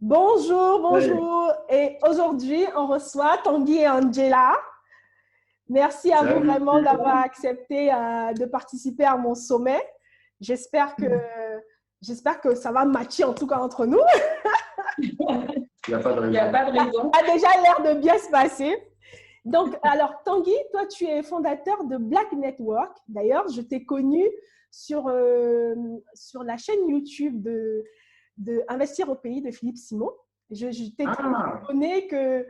Bonjour, Ouais. bonjour. Et aujourd'hui, on reçoit Tanguy et Angela. Merci à vous Salut. vraiment d'avoir accepté de participer à mon sommet. J'espère que, j'espère que ça va matcher en tout cas entre nous. Il n'y a pas de Il n'y a raison. pas de raison. Ça a déjà l'air de bien se passer. Donc, alors Tanguy, toi, tu es fondateur de Black Network. D'ailleurs, je t'ai connu sur la chaîne YouTube de Investir au pays de Philippe Simon. Je t'ai Ah, donné que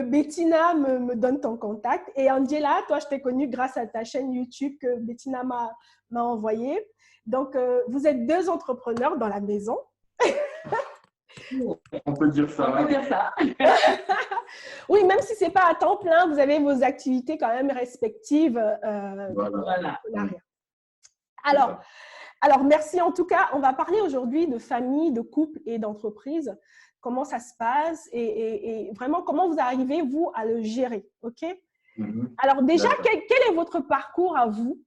Bettina me donne ton contact. Et Angela, toi, je t'ai connu grâce à ta chaîne YouTube que Bettina m'a envoyée. Donc, vous êtes deux entrepreneurs dans la maison. on peut dire On ça. peut dire ça. Oui, même si ce n'est pas à temps plein, vous avez vos activités quand même respectives. Voilà. Voilà. Alors, merci en tout cas. On va parler aujourd'hui de famille, de couple et d'entreprise. Comment ça se passe et vraiment comment vous arrivez, vous, à le gérer. OK? Mhm. Alors déjà, D'accord. quel est votre parcours à vous?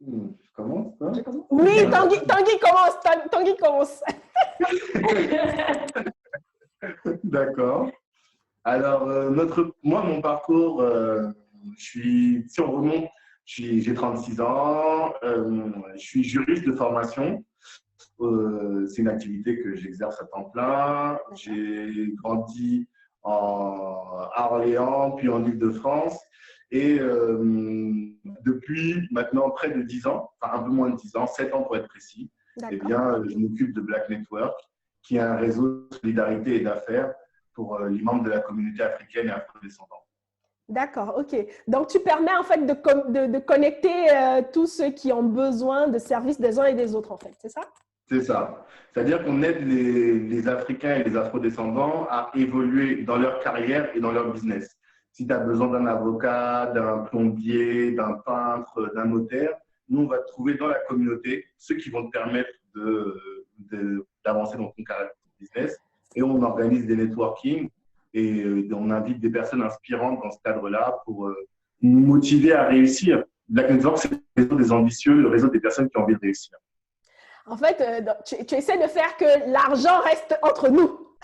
Je commence, hein? Je commence. Oui, Tanguy commence. Tanguy commence. D'accord. Alors, moi, mon parcours, si on remonte, j'ai 36 ans, je suis juriste de formation. C'est une activité que j'exerce à temps plein. J'ai grandi à Orléans, puis en Île-de-France. Et depuis maintenant près de 10 ans, enfin un peu moins de 10 ans, 7 ans pour être précis, eh bien, je m'occupe de Black Network, qui est un réseau de solidarité et d'affaires pour les membres de la communauté africaine et afro-descendante. D'accord, ok. Donc, tu permets en fait de connecter tous ceux qui ont besoin de services des uns et des autres, en fait, c'est ça? C'est ça. C'est-à-dire qu'on aide les Africains et les Afro-descendants à évoluer dans leur carrière et dans leur business. Si tu as besoin d'un avocat, d'un plombier, d'un peintre, d'un notaire, nous, on va te trouver dans la communauté ceux qui vont te permettre d'avancer dans ton carrière, ton business. Et on organise des networking et on invite des personnes inspirantes dans ce cadre-là pour nous motiver à réussir. Black Network, c'est le réseau des ambitieux, le réseau des personnes qui ont envie de réussir. En fait, tu essaies de faire que l'argent reste entre nous.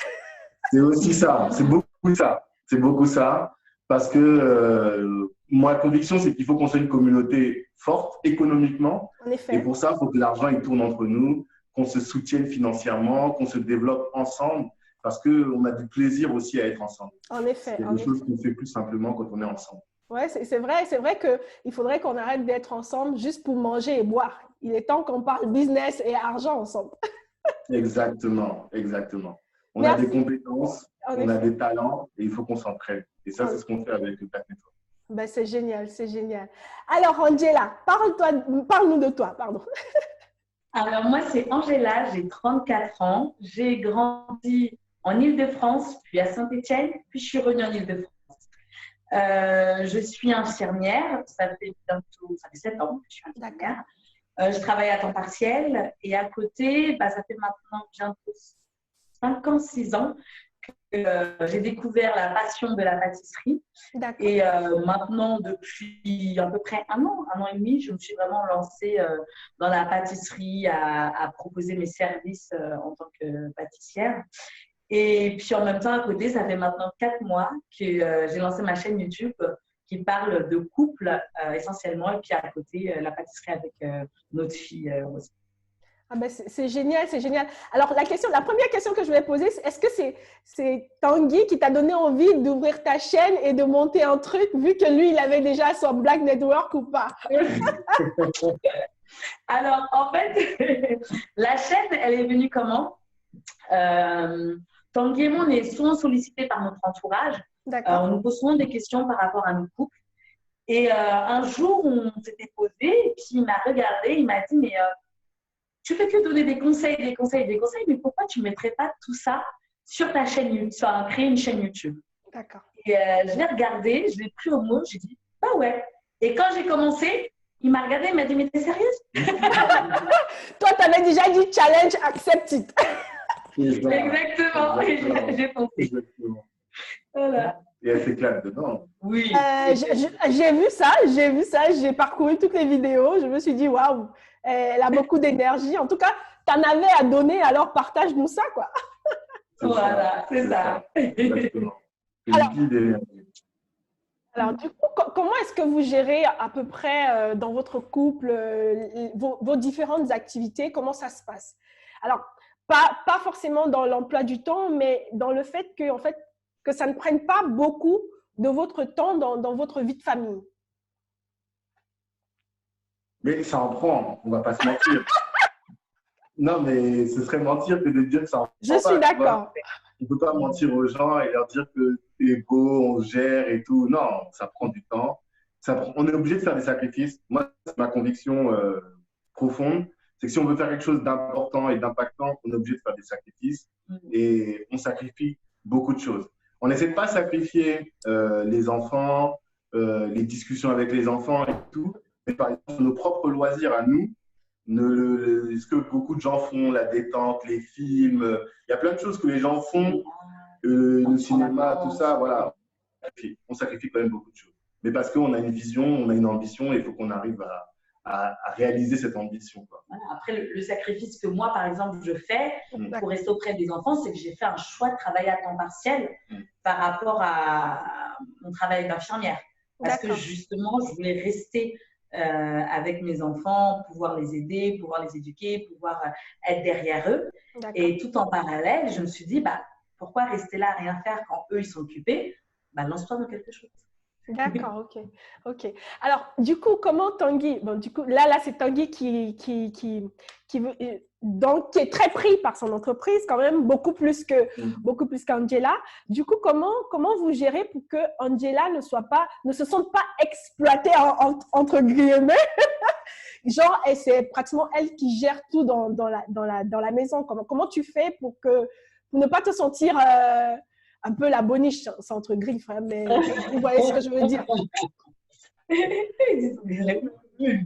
C'est aussi ça, c'est beaucoup ça. C'est beaucoup ça. Parce que ma conviction, c'est qu'il faut qu'on soit une communauté forte économiquement. En Et effet. pour ça, il faut que l'argent il tourne entre nous, qu'on se soutienne financièrement, qu'on se développe ensemble. Parce qu'on a du plaisir aussi à être ensemble. En effet. Il y a des choses qu'on fait plus simplement quand on est ensemble. Ouais, c'est vrai qu'il faudrait qu'on arrête d'être ensemble juste pour manger et boire. Il est temps qu'on parle business et argent ensemble. Exactement, exactement. On a Merci. des compétences, En on a effet. des talents et il faut qu'on s'entraide. Et ça, c'est ce qu'on fait avec le Black Network. Ben, c'est génial, c'est génial. Alors, Angela, parle-nous de toi, pardon. Alors, moi, c'est Angela, j'ai 34 ans. J'ai grandi en Île-de-France, puis à Saint-Étienne, puis je suis revenue en Île-de-France. Je suis infirmière, ça fait 7 ans que je suis infirmière. Je travaille à temps partiel et à côté, ça fait maintenant bientôt 5 ans, 6 ans que j'ai découvert la passion de la pâtisserie. Et maintenant, depuis à peu près un an et demi, je me suis vraiment lancée dans la pâtisserie, à proposer mes services en tant que pâtissière. Et puis en même temps, à côté, ça fait maintenant 4 mois que j'ai lancé ma chaîne YouTube qui parle de couple essentiellement, et puis à côté, la pâtisserie avec notre fille aussi. Ah ben c'est génial, c'est génial. Alors, la première question que je voulais poser, c'est est-ce que c'est Tanguy qui t'a donné envie d'ouvrir ta chaîne et de monter un truc, vu que lui, il avait déjà son Black Network ou pas? Alors, en fait, la chaîne, elle est venue comment? Tanguy et moi, on est souvent sollicités par notre entourage. On nous pose souvent des questions par rapport à nos couples. Et un jour, on s'était posé, et puis il m'a regardé, il m'a dit, mais tu fais que donner des conseils, mais pourquoi tu ne mettrais pas tout ça sur ta chaîne YouTube, enfin, créer une chaîne YouTube? D'accord. Et je l'ai regardé, je l'ai pris au mot, j'ai dit, bah ouais. Et quand j'ai commencé, il m'a regardé, il m'a dit, mais t'es sérieuse? Toi, tu avais déjà dit challenge accepted. Exactement, et j'ai pensé. Exactement. Voilà. Et elle s'éclate dedans. Oui. J'ai vu ça, j'ai parcouru toutes les vidéos, je me suis dit, waouh, Elle a beaucoup d'énergie. En tout cas, tu en avais à donner, alors partage-nous ça, quoi. Voilà, c'est ça. Exactement. Alors, alors, du coup, comment est-ce que vous gérez à peu près dans votre couple vos différentes activités? Comment ça se passe? Alors, pas forcément dans l'emploi du temps, mais dans le fait que, en fait, que ça ne prenne pas beaucoup de votre temps dans votre vie de famille. Mais ça en prend, on ne va pas se mentir. Non, mais ce serait mentir que de dire que ça en prend Je suis d'accord. On ne peut pas mentir aux gens et leur dire que c'est beau, on gère et tout. Non, ça prend du temps. On est obligé de faire des sacrifices. Moi, c'est ma conviction profonde. C'est que si on veut faire quelque chose d'important et d'impactant, on est obligé de faire des sacrifices. Et on sacrifie beaucoup de choses. On n'essaie de pas sacrifier les enfants, les discussions avec les enfants et tout. Mais par exemple, nos propres loisirs à nous, ce que beaucoup de gens font, la détente, les films, il y a plein de choses que les gens font, le cinéma, tout ça, voilà. On sacrifie quand même beaucoup de choses. Mais parce qu'on a une vision, on a une ambition et il faut qu'on arrive à réaliser cette ambition, quoi. Voilà. Après, le sacrifice que moi, par exemple, je fais pour rester auprès des enfants, c'est que j'ai fait un choix de travailler à temps partiel par rapport à mon travail d'infirmière. Parce que justement, je voulais rester avec mes enfants, pouvoir les aider, pouvoir les éduquer, pouvoir être derrière eux. Et tout en parallèle, je me suis dit, pourquoi rester là à rien faire quand eux, ils sont occupés? Lance-toi dans quelque chose. D'accord, ok. Alors, du coup, comment Tanguy, bon, du coup, là c'est Tanguy qui est très pris par son entreprise, quand même, beaucoup plus qu'Angela. Du coup, comment vous gérez pour que Angela ne se sente pas exploitée entre guillemets? Genre, c'est pratiquement elle qui gère tout dans la maison. Comment tu fais pour ne pas te sentir un peu la boniche, c'est entre griffes, hein, mais vous voyez ce que je veux dire.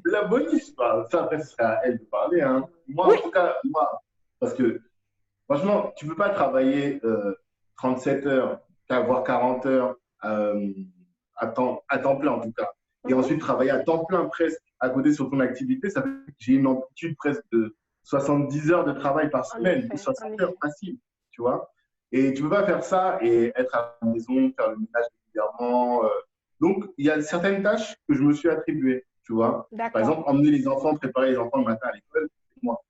La boniche, ça après, c'est à elle de parler. Hein. Moi, en tout cas, parce que franchement, tu ne peux pas travailler 37 heures, voire 40 heures à temps plein, en tout cas. Et ensuite, travailler à temps plein presque à côté sur ton activité, ça fait que j'ai une amplitude presque de 70 heures de travail par semaine, 60 heures facile, tu vois. Et tu ne peux pas faire ça et être à la maison, faire le ménage régulièrement. Donc, il y a certaines tâches que je me suis attribuées, tu vois. Par exemple, emmener les enfants, préparer les enfants le matin à l'école, c'est moi.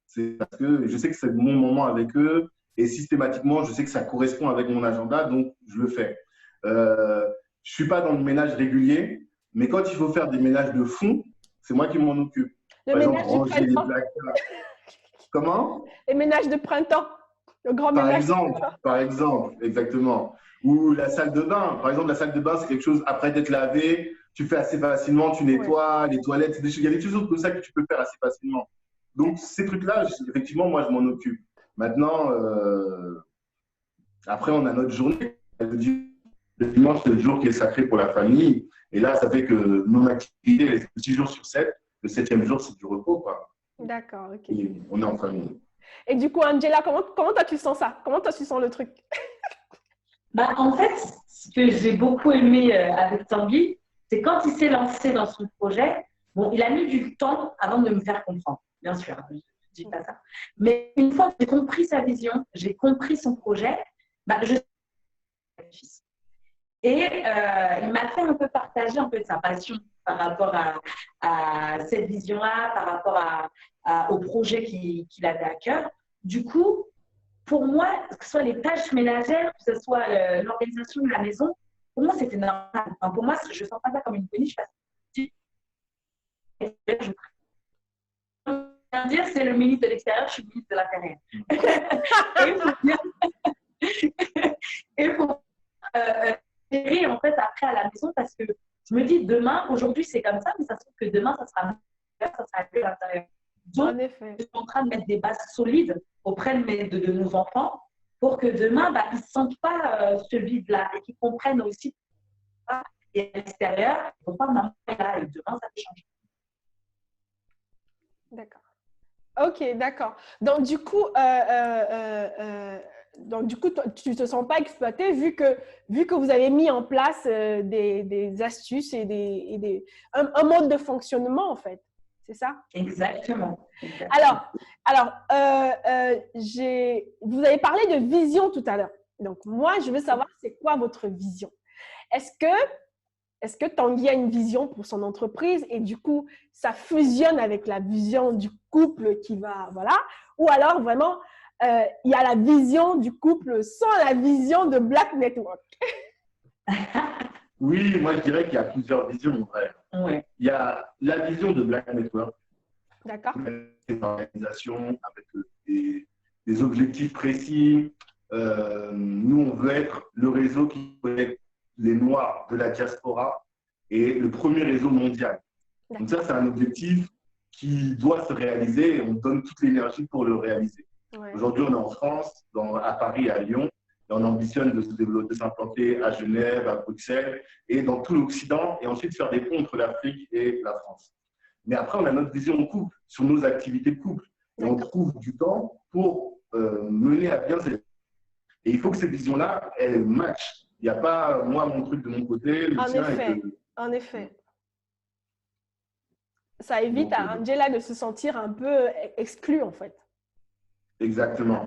C'est parce que je sais que c'est mon moment avec eux et systématiquement, je sais que ça correspond avec mon agenda, donc je le fais. Je ne suis pas dans le ménage régulier, mais quand il faut faire des ménages de fond, c'est moi qui m'en occupe. Le ménage du printemps. Comment? Les ménages de printemps. Le grand ménage. Par exemple, exactement. Ou la salle de bain. Par exemple, la salle de bain, c'est quelque chose, après d'être lavé, tu fais assez facilement, tu nettoies les toilettes. Il y a des choses comme ça que tu peux faire assez facilement. Donc, ces trucs-là, effectivement, moi, je m'en occupe. Maintenant, après, on a notre journée. Le dimanche, c'est le jour qui est sacré pour la famille. Et là, ça fait que mon activité, elle est 6 jours sur 7. Le 7e jour, c'est du repos, quoi. D'accord, ok. Et on est en famille. Et du coup, Angela, comment toi tu sens ça? Comment toi tu sens le truc? En fait, ce que j'ai beaucoup aimé avec Tanguy, c'est quand il s'est lancé dans son projet, bon, il a mis du temps avant de me faire comprendre, bien sûr, je ne dis pas ça. Mais une fois que j'ai compris sa vision, j'ai compris son projet, je suis. Et il m'a fait un peu partager un peu de sa passion par rapport à cette vision-là, par rapport au projet qu'il avait à cœur. Du coup, pour moi, que ce soit les tâches ménagères, que ce soit l'organisation de la maison, pour moi, c'était normal. Enfin, pour moi, je ne sens pas ça comme une punition. Je veux dire, c'est le ministre de l'extérieur, je suis le ministre de l'intérieur. Et il faut gérer en fait après à la maison parce que je me dis demain, aujourd'hui c'est comme ça, mais ça se trouve que demain ça sera mieux, ça sera mieux à l'intérieur. Donc, je suis en train de mettre des bases solides auprès de nos enfants pour que demain, ils ne sentent pas ce vide-là et qu'ils comprennent aussi et à l'extérieur, ils ne vont pas maman est là et demain ça peut changer. D'accord. Ok, d'accord. Donc, du coup, tu ne te sens pas exploité vu que vous avez mis en place des astuces et un mode de fonctionnement, en fait. c'est ça? Exactement. Alors vous avez parlé de vision tout à l'heure. Donc, moi, je veux savoir, c'est quoi votre vision? Est-ce que Tanguy a une vision pour son entreprise et du coup, ça fusionne avec la vision du couple qui va, voilà? Ou alors, vraiment, il y a la vision du couple sans la vision de Black Network? Oui, moi je dirais qu'il y a plusieurs visions. Ouais. Ouais. Il y a la vision de Black Network, D'accord. une organisation avec des objectifs précis. Nous, on veut être le réseau qui connecte les Noirs de la diaspora et le premier réseau mondial. Donc ça, c'est un objectif qui doit se réaliser et on donne toute l'énergie pour le réaliser. Ouais. Aujourd'hui, on est en France, à Paris, à Lyon, et on ambitionne de se développer, de s'implanter à Genève, à Bruxelles et dans tout l'Occident, et ensuite faire des ponts entre l'Afrique et la France. Mais après, on a notre vision couple, sur nos activités de couple. Et on trouve du temps pour mener à bien ces... Et il faut que ces visions-là, elles matchent. Il n'y a pas, moi, mon truc de mon côté, le tien. En effet. Ça évite à Angela de se sentir un peu exclue, en fait. Exactement.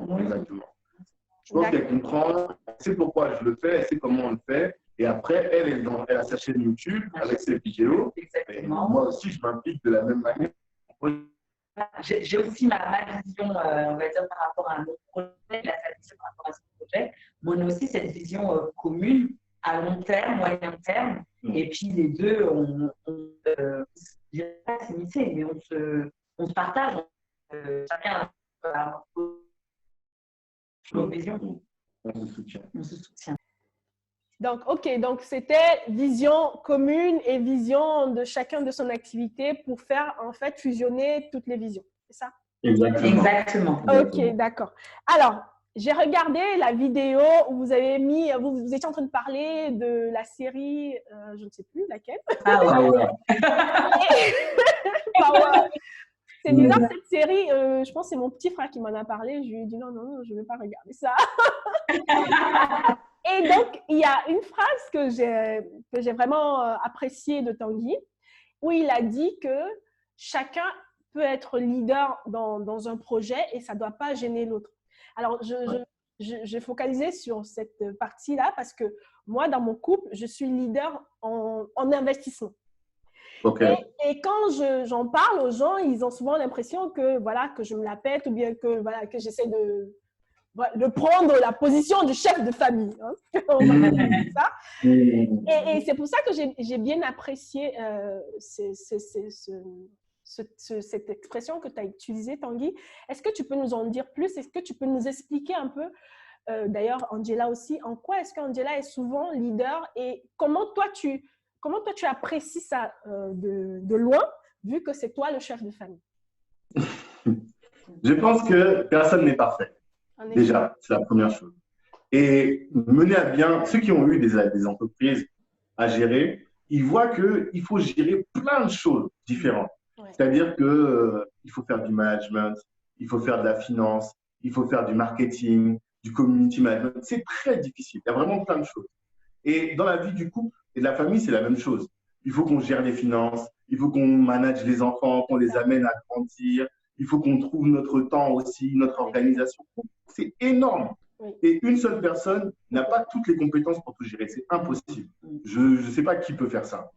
Je pense qu'elle comprend, elle sait pourquoi je le fais, elle sait comment on le fait. Et après, elle a sa chaîne YouTube avec ses vidéos. Et moi aussi, je m'implique de la même manière. J'ai aussi ma vision, on va dire, par rapport à un autre projet, la vision par rapport à ce projet. Moi, on a aussi cette vision commune à long terme, moyen terme. Et puis, les deux, je dirais pas s'imiter, mais on se partage. Chacun a nos visions. On se soutient. Donc, donc c'était vision commune et vision de chacun de son activité pour faire, en fait, fusionner toutes les visions. C'est ça? Exactement. Ok, d'accord. Alors, j'ai regardé la vidéo où vous avez mis, vous étiez en train de parler de la série, je ne sais plus laquelle. Power. Power. C'est bizarre cette série, je pense que c'est mon petit frère qui m'en a parlé. Je lui ai dit non, je ne vais pas regarder ça. Et donc, il y a une phrase que j'ai vraiment appréciée de Tanguy, où il a dit que chacun peut être leader dans un projet et ça ne doit pas gêner l'autre. Alors, j'ai focalisé sur cette partie-là parce que moi, dans mon couple, je suis leader en investissement. Okay. Et quand j'en parle aux gens, ils ont souvent l'impression que, voilà, que je me la pète ou bien que, voilà, que j'essaie de prendre la position du chef de famille. Hein. Ça. Et c'est pour ça que j'ai bien apprécié cette expression que tu as utilisée, Tanguy. Est-ce que tu peux nous en dire plus? Est-ce que tu peux nous expliquer un peu, d'ailleurs, Angela aussi, en quoi est-ce qu'Angela est souvent leader et comment toi, tu apprécies ça de loin, vu que c'est toi le chef de famille? Je pense que personne n'est parfait. Déjà, c'est la première chose. Et mener à bien, ceux qui ont eu des entreprises à gérer, ils voient qu'il faut gérer plein de choses différentes. Ouais. C'est-à-dire qu'il faut faire du management, il faut faire de la finance, il faut faire du marketing, du community management. C'est très difficile. Il y a vraiment plein de choses. Et dans la vie du couple et de la famille, c'est la même chose. Il faut qu'on gère les finances, il faut qu'on manage les enfants, qu'on les amène à grandir, il faut qu'on trouve notre temps aussi, notre organisation. C'est énorme. Oui. Et une seule personne n'a pas toutes les compétences pour tout gérer. C'est impossible. Je ne sais pas qui peut faire ça.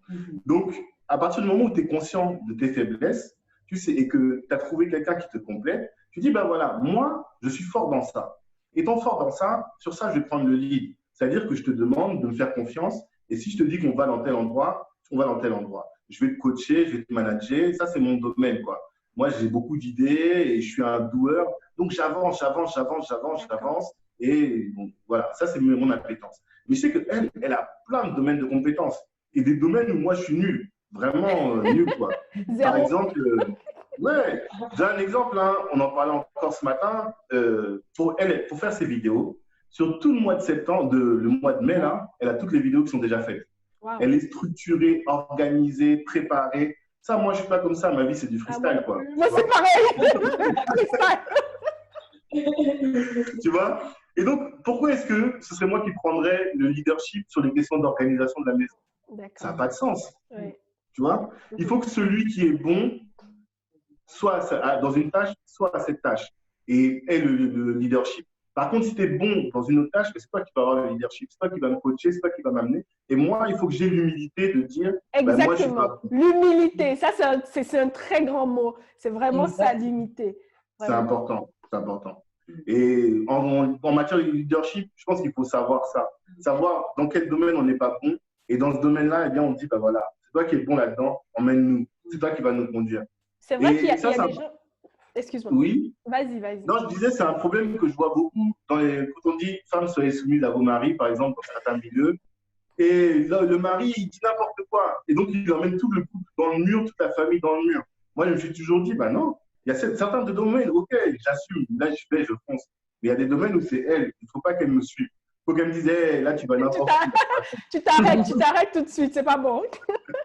Donc, à partir du moment où tu es conscient de tes faiblesses, tu sais, et que tu as trouvé quelqu'un qui te complète, tu dis, ben voilà, moi, je suis fort dans ça. Étant fort dans ça, sur ça, je vais prendre le lead. C'est-à-dire que je te demande de me faire confiance. Et si je te dis qu'on va dans tel endroit, on va dans tel endroit. Je vais te coacher, je vais te manager. Ça, c'est mon domaine, quoi. Moi, j'ai beaucoup d'idées et je suis un doueur. Donc, j'avance. Et bon, voilà, ça, c'est mon appétence. Mais je sais qu'elle, elle a plein de domaines de compétences. Et des domaines où moi, je suis nul. Vraiment nul, quoi. Par exemple, ouais, j'ai un exemple, hein, on en parlait encore ce matin. Pour faire ses vidéos, sur tout le mois de septembre, le mois de mai, là, elle a toutes les vidéos qui sont déjà faites. Wow. Elle est structurée, organisée, préparée. Ça, moi, je ne suis pas comme ça. Ma vie, c'est du freestyle, quoi. Moi, c'est pareil. Tu vois? Et donc, pourquoi est-ce que ce serait moi qui prendrais le leadership sur les questions d'organisation de la maison? Ça n'a pas de sens. Oui. Tu vois? Il faut que celui qui est bon soit dans une tâche, soit à cette tâche et ait le leadership. Par contre, si tu es bon dans une autre tâche, c'est toi qui vas avoir le leadership, c'est toi qui vas me coacher, c'est toi qui vas m'amener. Et moi, il faut que j'ai l'humilité de dire, Exactement. Moi, je suis pas bon. L'humilité, ça, c'est un très grand mot. C'est vraiment ça, l'humilité. C'est important, c'est important. Et en matière de leadership, je pense qu'il faut savoir ça. Savoir dans quel domaine on n'est pas bon. Et dans ce domaine-là, eh bien, on dit, voilà, c'est toi qui es bon là-dedans, emmène-nous. C'est toi qui vas nous conduire. C'est vrai qu'il y a des gens… Excuse-moi. Oui. Vas-y. Non, je disais, c'est un problème que je vois beaucoup quand on dit femme soyez soumise à vos maris, par exemple, dans certains milieux. Et là, le mari, il dit n'importe quoi. Et donc, il emmène tout le couple dans le mur, toute la famille dans le mur. Moi, je me suis toujours dit, non, il y a certains domaines, ok, j'assume, là, je fonce. Mais il y a des domaines où c'est elle, il ne faut pas qu'elle me suive. Il faut qu'elle me dise, là, tu vas n'importe où. Tu t'arrêtes tout de suite, c'est pas bon.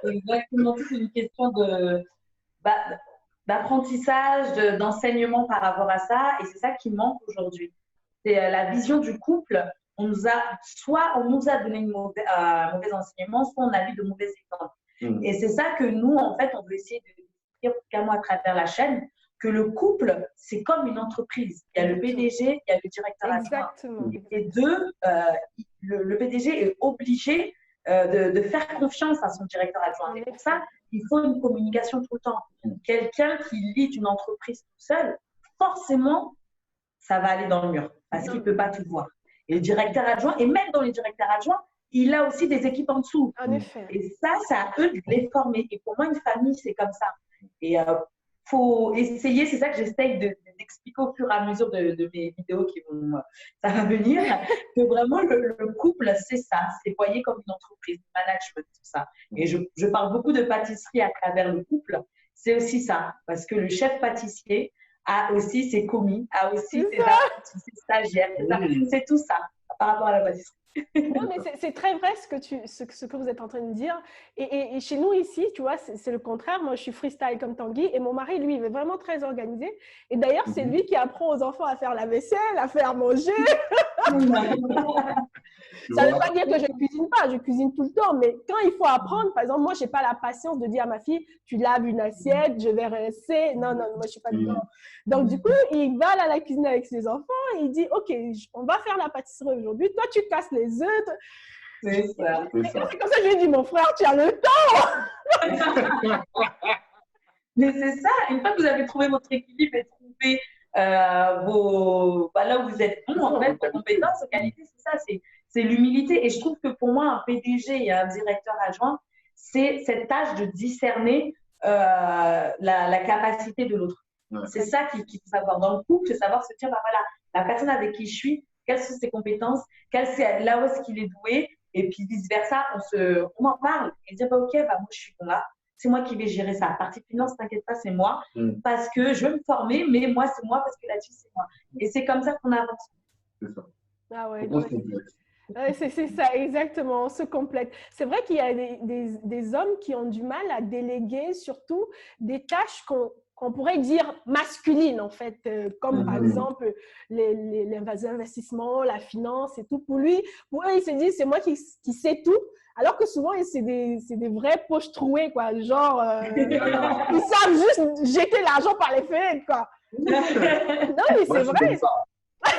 Exactement, c'est une question d'apprentissage, d'enseignement par rapport à ça. Et c'est ça qui manque aujourd'hui. C'est la vision du couple. Soit on nous a donné un mauvais enseignement, soit on a vu de mauvais exemples. Et c'est ça que nous, en fait, on veut essayer de dire, moi, à travers la chaîne, que le couple, c'est comme une entreprise. Il y a le PDG, il y a le directeur adjoint. Et deux, le PDG est obligé de faire confiance à son directeur adjoint. Et pour ça, il faut une communication tout le temps. Quelqu'un qui lead une entreprise tout seul, forcément, ça va aller dans le mur parce qu'il ne peut pas tout voir. Et le directeur adjoint, et même dans les directeurs adjoints, il a aussi des équipes en dessous. En effet. Et ça, c'est à eux de les former. Et pour moi, une famille, c'est comme ça. Et faut essayer, c'est ça que j'essaye d'expliquer au fur et à mesure de mes vidéos ça va venir, que vraiment le couple, c'est ça, c'est voyé comme une entreprise, management, tout ça. Et je parle beaucoup de pâtisserie à travers le couple, c'est aussi ça, parce que le chef pâtissier a aussi ses commis, a aussi ses stagiaires, c'est tout ça par rapport à la pâtisserie. Non, mais c'est très vrai ce que vous êtes en train de dire. Et chez nous ici, tu vois, c'est le contraire. Moi, je suis freestyle comme Tanguy et mon mari, lui, il est vraiment très organisé. Et d'ailleurs, c'est lui qui apprend aux enfants à faire la vaisselle, à faire manger. Ça ne veut pas dire que je ne cuisine pas, je cuisine tout le temps. Mais quand il faut apprendre, par exemple, moi, je n'ai pas la patience de dire à ma fille, tu laves une assiette, je vais rincer. Non, moi, je ne suis pas du tout. Donc, du coup, il va à la cuisine avec ses enfants et il dit, OK, on va faire la pâtisserie aujourd'hui. Toi, tu casses les œufs. C'est ça. C'est comme ça que je lui ai dit, mon frère, tu as le temps. Mais c'est ça, une fois que vous avez trouvé votre équilibre et trouvé là où vous êtes bon, en fait, vos compétences, vos qualités, c'est ça, c'est l'humilité. Et je trouve que pour moi, un PDG et un directeur adjoint, c'est cette tâche de discerner la capacité de l'autre. Ouais. C'est ça qu'il faut savoir. Dans le couple, c'est savoir se dire, voilà, la personne avec qui je suis, quelles sont ses compétences, là où est-ce qu'il est doué, et puis vice-versa, on en parle et dire, OK, moi je suis bon là, c'est moi qui vais gérer ça. Partie finance, t'inquiète pas, c'est moi, parce que je veux me former, mais moi, c'est moi, parce que là-dessus, c'est moi. Et c'est comme ça qu'on avance. C'est ça. Ah ouais, c'est ça, exactement, on se complète. C'est vrai qu'il y a des hommes qui ont du mal à déléguer surtout des tâches qu'on pourrait dire masculines, en fait, comme par exemple les investissements, la finance et tout. Pour eux, ils se disent, c'est moi qui sais tout, alors que souvent, c'est des vrais poches trouées, quoi. Genre, ils savent juste jeter l'argent par les fenêtres, quoi. Non, mais c'est vrai.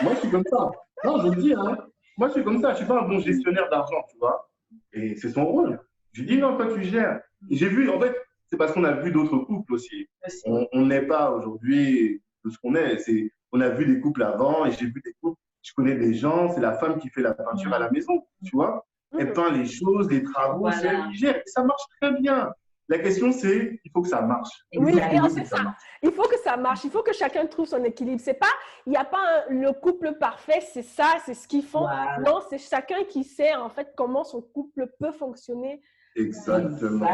Moi, je suis comme ça. Non, je le dis, hein. Moi, je suis comme ça. Je ne suis pas un bon gestionnaire d'argent, tu vois. Et c'est son rôle. Je lui dis, non, toi, tu gères. J'ai vu, en fait, c'est parce qu'on a vu d'autres couples aussi. On n'est pas aujourd'hui de ce qu'on est. On a vu des couples avant et j'ai vu des couples. Je connais des gens, c'est la femme qui fait la peinture à la maison, tu vois. Elle peint les choses, les travaux, c'est elle qui gère. Et ça marche très bien. La question, c'est il faut que ça marche. Oui, c'est ça. Il faut que ça marche. Il faut que chacun trouve son équilibre. C'est pas, il n'y a pas le couple parfait, c'est ça, c'est ce qu'ils font. Voilà. Non, c'est chacun qui sait en fait comment son couple peut fonctionner. Exactement.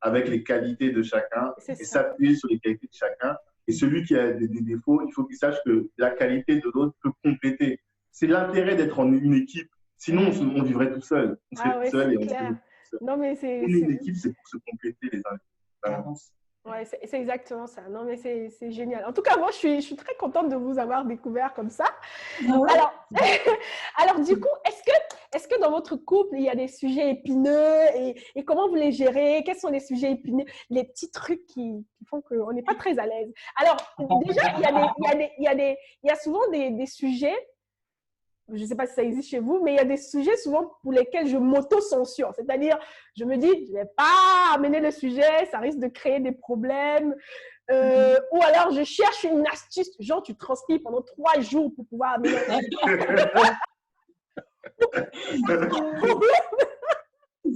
Avec les qualités de chacun et s'appuyer sur les qualités de chacun. Et celui qui a des défauts, il faut qu'il sache que la qualité de l'autre peut compléter. C'est l'intérêt d'être en une équipe. Sinon, on vivrait tout seul. On serait tout seul et on serait. Non, mais une équipe, c'est pour se compléter les uns. Ouais, c'est exactement ça. Non, mais c'est génial. En tout cas, moi, je suis très contente de vous avoir découvert comme ça. Ouais. Alors, du coup, est-ce que dans votre couple, il y a des sujets épineux et comment vous les gérez? Quels sont les sujets épineux? Les petits trucs qui font qu'on n'est pas très à l'aise. Alors, déjà, il y a souvent des sujets, je ne sais pas si ça existe chez vous, mais il y a des sujets souvent pour lesquels je m'auto-censure. C'est-à-dire, je me dis, je ne vais pas amener le sujet, ça risque de créer des problèmes. Ou alors, je cherche une astuce. Genre, tu transpires pendant 3 jours pour pouvoir amener un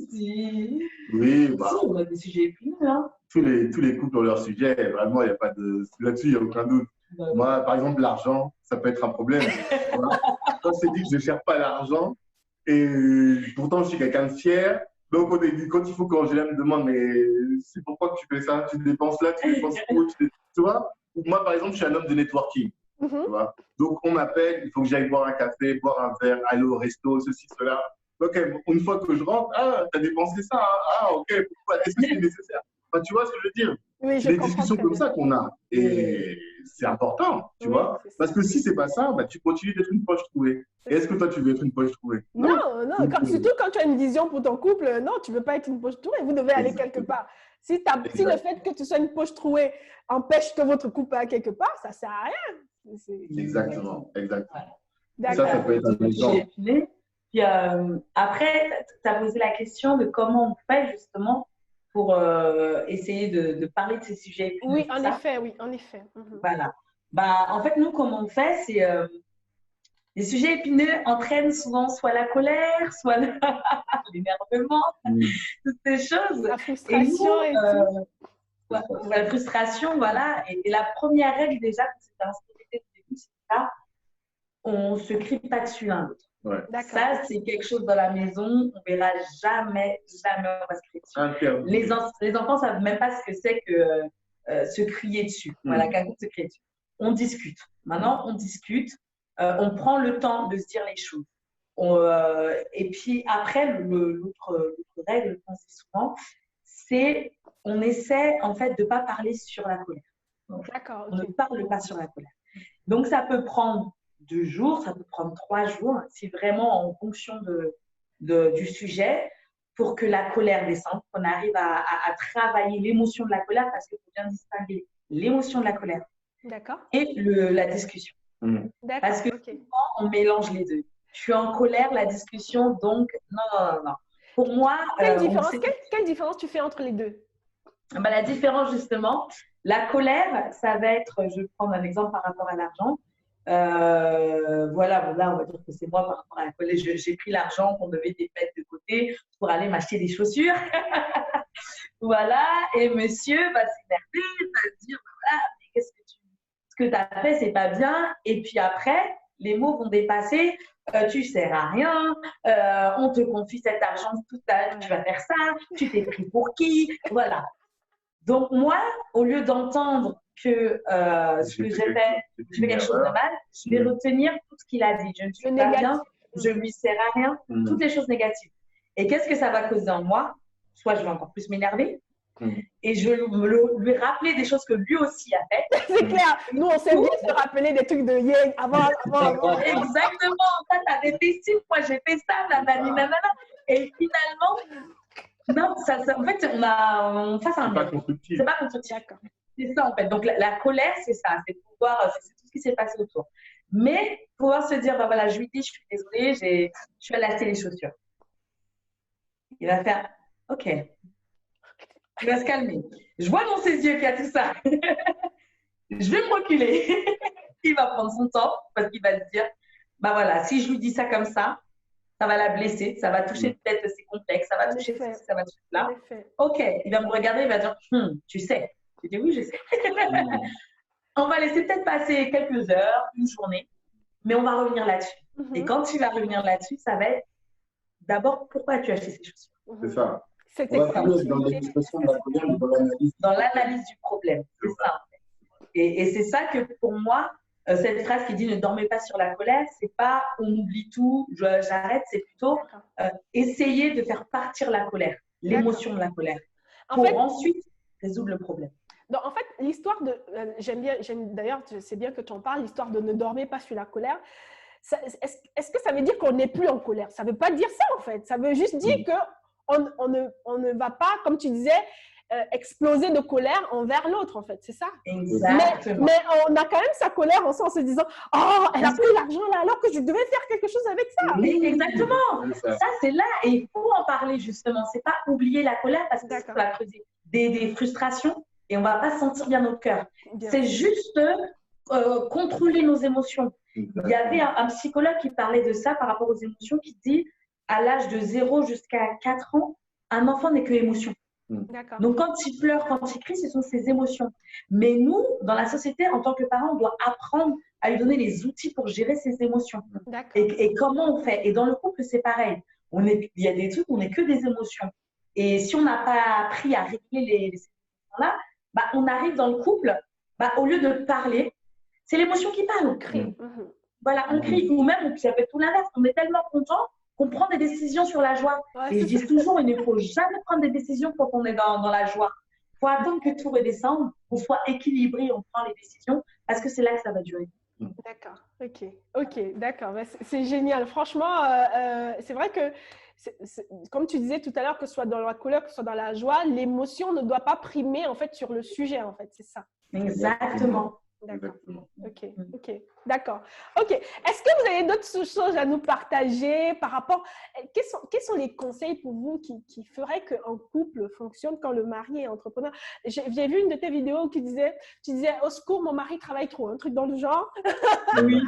Si. Oui, Si, on a des sujets épineux, hein. tous les couples ont leur sujet. Vraiment, il n'y a pas de. Là-dessus, il n'y a aucun doute. Moi, par exemple, l'argent, ça peut être un problème. Quand c'est dit que je ne cherche pas l'argent, et pourtant, je suis quelqu'un de fier. Donc, quand il faut qu'Angela me demande, mais c'est pourquoi que tu fais ça? Tu dépenses là, tu dépenses où? Tu vois? Moi, par exemple, je suis un homme de networking. Tu vois? Donc, on m'appelle, il faut que j'aille boire un café, boire un verre, aller au resto, ceci, cela. Ok, une fois que je rentre, ah, tu as dépensé ça, hein? Ah, ok, pourquoi? Est-ce que c'est nécessaire? Enfin, tu vois ce que je veux dire? Oui, C'est des discussions comme ça qu'on a. Et c'est important, tu vois? Parce que si c'est pas ça, bah, tu continues d'être une poche trouvée. Et est-ce que toi, tu veux être une poche trouvée? Non, surtout quand tu as une vision pour ton couple, non, tu ne veux pas être une poche trouée, vous devez aller quelque part. Si le fait que tu sois une poche trouée empêche que votre couple aille quelque part, ça ne sert à rien. Exactement. D'accord. Ça peut être un exemple. Puis après, tu as posé la question de comment on fait justement pour essayer de parler de ces sujets. Oui, en effet. Voilà. Bah, en fait, nous, comment on fait, c'est les sujets épineux entraînent souvent soit la colère, soit l'énervement, toutes ces choses. La frustration et tout. La frustration, voilà. Et la première règle déjà, c'était instaurée dès le début, c'est ça, on ne se crie pas dessus l'un l'autre. Ouais. Ça, c'est quelque chose dans la maison, on ne verra jamais on va se crier dessus. Les enfants ne savent même pas ce que c'est que se crier dessus. Voilà, qu'un couple se crier dessus. On discute. Maintenant, on discute. On prend le temps de se dire les choses. Et puis après, l'autre règle qu'on dit souvent, c'est on essaie en fait de ne pas parler sur la colère. D'accord. On ne parle pas sur la colère. Donc, ça peut prendre 2 jours, ça peut prendre 3 jours, c'est vraiment en fonction du sujet pour que la colère descende, qu'on arrive à travailler l'émotion de la colère parce qu'il faut bien distinguer l'émotion de la colère et la discussion. Parce que souvent, on mélange les deux. Je suis en colère, la discussion, donc non. Pour moi… Quelle différence tu fais entre les deux? Ben, la différence, justement, la colère, ça va être, je vais prendre un exemple par rapport à l'argent. Voilà, bon, là, on va dire que c'est moi par rapport à la colère. J'ai pris l'argent qu'on devait mettre de côté pour aller m'acheter des chaussures. Voilà, et monsieur va s'énerver, va se dire, voilà, mais ce que tu as fait, c'est pas bien. Et puis après, les mots vont dépasser. Tu sers à rien, on te confie cet argent, tu vas faire ça, tu t'es pris pour qui? Voilà. Donc, moi, au lieu d'entendre que ce que j'ai fait, je fais quelque chose de mal, je vais retenir tout ce qu'il a dit. Je ne suis pas bien, je ne lui sers à rien, toutes les choses négatives. Et qu'est-ce que ça va causer en moi? Soit je vais encore plus m'énerver et je vais lui rappeler des choses que lui aussi a fait. C'est clair. Nous, on sait bien se rappeler des trucs de hier, avant. Exactement. Ça, t'avais fait ci, moi j'ai fait ça, nanana. Et finalement… Non, en fait, on face à un mur. C'est pas constructif. C'est ça, en fait. Donc, la colère, c'est ça. C'est pouvoir, c'est tout ce qui s'est passé autour. Mais pouvoir se dire, bah voilà, je lui dis, je suis désolée, je suis allée acheter les chaussures. Il va faire, OK. Il va se calmer. Je vois dans ses yeux qu'il y a tout ça. Je vais me reculer. Il va prendre son temps parce qu'il va se dire, bah voilà, si je lui dis ça comme ça va la blesser, ça va toucher peut-être ses complexes, ça va toucher ceci, ça va toucher là. OK, il va me regarder, il va dire, tu sais. Je dis, oui, je sais. On va laisser peut-être passer quelques heures, une journée, mais on va revenir là-dessus. Et quand tu vas revenir là-dessus, ça va être d'abord, pourquoi tu as acheté ces chaussures? C'est ça. On va parler dans l'expression de la colère, dans l'analyse du problème. C'est ça, en fait. Et c'est ça que pour moi, cette phrase qui dit ne dormez pas sur la colère, c'est pas on oublie tout, j'arrête, c'est plutôt essayer de faire partir la colère, l'émotion de la colère, pour ensuite résoudre le problème. Donc, en fait, l'histoire de, d'ailleurs, c'est bien que tu en parles, l'histoire de ne dormez pas sur la colère. est-ce que ça veut dire qu'on n'est plus en colère? Ça ne veut pas dire ça, en fait. Ça veut juste dire qu'on ne va pas, comme tu disais, exploser de colère envers l'autre, en fait. C'est ça. Exactement. Mais on a quand même sa colère en se disant « Oh, elle a pris l'argent là, alors que je devais faire quelque chose avec ça. » Exactement. Ça, c'est là. Et il faut en parler, justement. C'est pas oublier la colère parce que ça va creuser des frustrations et on va pas sentir bien notre cœur. C'est juste contrôler nos émotions. Il y avait un psychologue qui parlait de ça par rapport aux émotions, qui dit à l'âge de 0 jusqu'à 4 ans, un enfant n'est que émotion. Donc, quand il pleure, quand il crie, ce sont ses émotions. Mais nous, dans la société, en tant que parents, on doit apprendre à lui donner les outils pour gérer ses émotions. Et comment on fait? Et dans le couple, c'est pareil. Il y a des trucs où on n'est que des émotions. Et si on n'a pas appris à régler les émotions-là, bah, on arrive dans le couple, bah, au lieu de parler, c'est l'émotion qui parle. On crie. Voilà, on crie. Ou même, ça peut être tout l'inverse. On est tellement content qu'on prend des décisions sur la joie. Et je dis toujours, il ne faut jamais prendre des décisions quand on est dans la joie. Il faut attendre que tout redescende, qu'on soit équilibré, on prend les décisions, parce que c'est là que ça va durer. D'accord, ok, d'accord. C'est génial. Franchement, c'est vrai que, comme tu disais tout à l'heure, que ce soit dans la colère, que ce soit dans la joie, l'émotion ne doit pas primer en fait sur le sujet, en fait, c'est ça. Exactement. D'accord. Ok. D'accord. Ok. Est-ce que vous avez d'autres choses à nous partager par rapport… Quels sont les conseils pour vous qui feraient qu'un couple fonctionne quand le mari est entrepreneur? J'ai vu une de tes vidéos qui disait, tu disais, au secours, mon mari travaille trop, un truc dans le genre. Oui.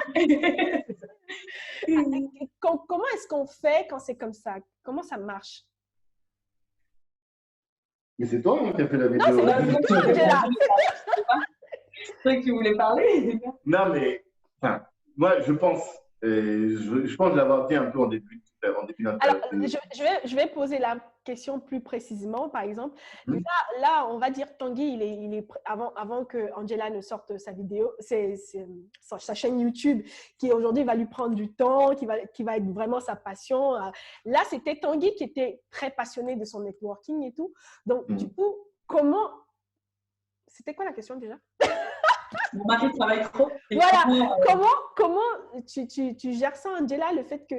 Comment est-ce qu'on fait quand c'est comme ça? Comment ça marche? Mais c'est toi qui as fait la vidéo. Non, c'est toi, Angela. C'est toi qui voulais parler. Non, mais enfin, moi, je pense l'avoir dit un peu en début d'interview. Alors, je vais poser la question plus précisément, par exemple. Là, on va dire Tanguy, il est avant que Angela ne sorte sa vidéo, c'est sa chaîne YouTube qui aujourd'hui va lui prendre du temps, qui va être vraiment sa passion. Là, c'était Tanguy qui était très passionné de son networking et tout. Donc, du coup, c'était quoi la question déjà? Mon mari travaille trop. Voilà. Comment tu gères ça, Angela, le fait que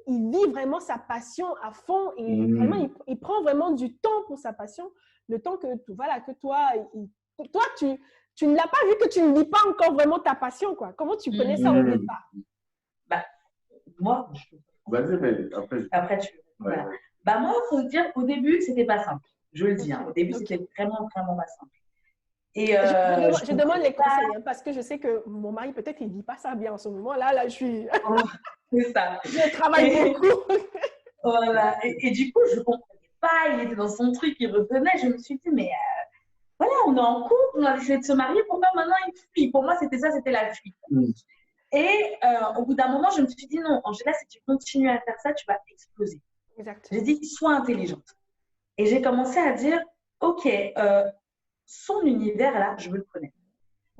il vit vraiment sa passion à fond et vraiment, il prend vraiment du temps pour sa passion, le temps que toi, tu ne l'as pas vu, que tu ne vis pas encore vraiment ta passion, quoi. Comment tu connais ça au départ? Bah, moi, vas-y, mais après tu… Voilà. Bah, moi, il faut te dire, au début, c'était pas simple. Je le dis, hein. Au début, c'était vraiment, vraiment pas simple. Et je demande les conseils, hein, parce que je sais que mon mari, peut-être, il ne vit pas ça bien en ce moment. Là, je suis… C'est ça. Je travaille beaucoup. Voilà. Et du coup, je ne comprenais pas. Il était dans son truc, il revenait. Je me suis dit, mais voilà, on est en couple, on a décidé de se marier. Pourquoi maintenant il fuit? Pour moi, c'était ça, c'était la fuite. Et au bout d'un moment, je me suis dit, non, Angela, si tu continues à faire ça, tu vas exploser. J'ai dit, sois intelligente. Et j'ai commencé à dire, OK, son univers, là, je veux le connaître.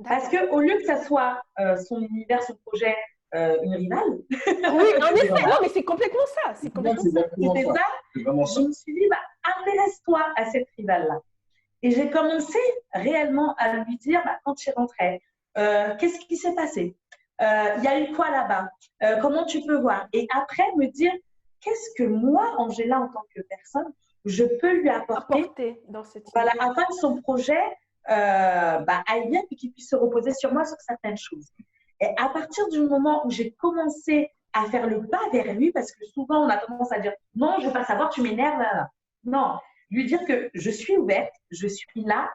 Parce qu'au lieu que ça soit son univers, son projet, une rivale. Oui, en effet, non, mais c'est complètement ça. C'est complètement ça. Je me suis dit, intéresse-toi à cette rivale-là. Et j'ai commencé réellement à lui dire, quand tu rentrais, qu'est-ce qui s'est passé? Il y a eu quoi là-bas? Comment tu peux voir? Et après, me dire, qu'est-ce que moi, Angela, en tant que personne, je peux lui apporter dans cette voilà, afin que son projet aille bien et qu'il puisse se reposer sur moi sur certaines choses. Et à partir du moment où j'ai commencé à faire le pas vers lui, parce que souvent on a tendance à dire non, je ne veux pas savoir, tu m'énerves. Non, lui dire que je suis ouverte, je suis là,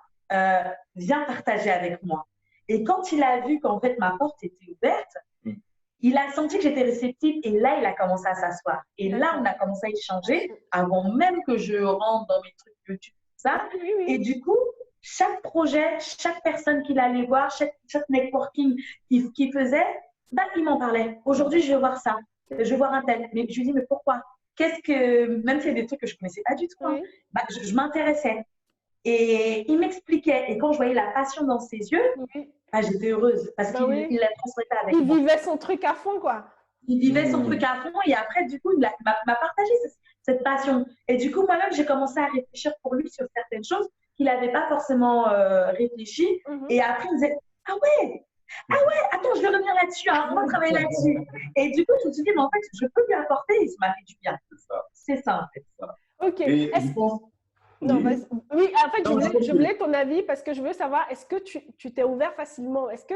viens partager avec moi. Et quand il a vu qu'en fait ma porte était ouverte, il a senti que j'étais réceptive et là, il a commencé à s'asseoir. Et là, on a commencé à échanger avant même que je rentre dans mes trucs YouTube, tout ça. Et du coup, chaque projet, chaque personne qu'il allait voir, chaque networking qu'il faisait, il m'en parlait. Aujourd'hui, je vais voir ça, je vais voir un tel. Mais je lui dis, mais pourquoi? Même s'il y a des trucs que je ne connaissais pas du tout, je m'intéressais. Et il m'expliquait. Et quand je voyais la passion dans ses yeux, j'étais heureuse parce qu'il la transmettait avec moi. Il vivait son truc à fond, quoi. Il vivait son truc à fond et après, du coup, il m'a partagé cette passion. Et du coup, moi-même, j'ai commencé à réfléchir pour lui sur certaines choses qu'il n'avait pas forcément réfléchi. Et après, il me disait, ah ouais, Ah ouais, attends, je vais revenir là-dessus, hein, on va travailler là-dessus. Et du coup, je me suis dit, mais en fait, je peux lui apporter et ça m'a fait du bien. C'est ça, en fait. Ok. Et je pense, Non, oui, oui, en fait, non, je voulais ton avis parce que je veux savoir, est-ce que tu t'es ouvert facilement? Est-ce que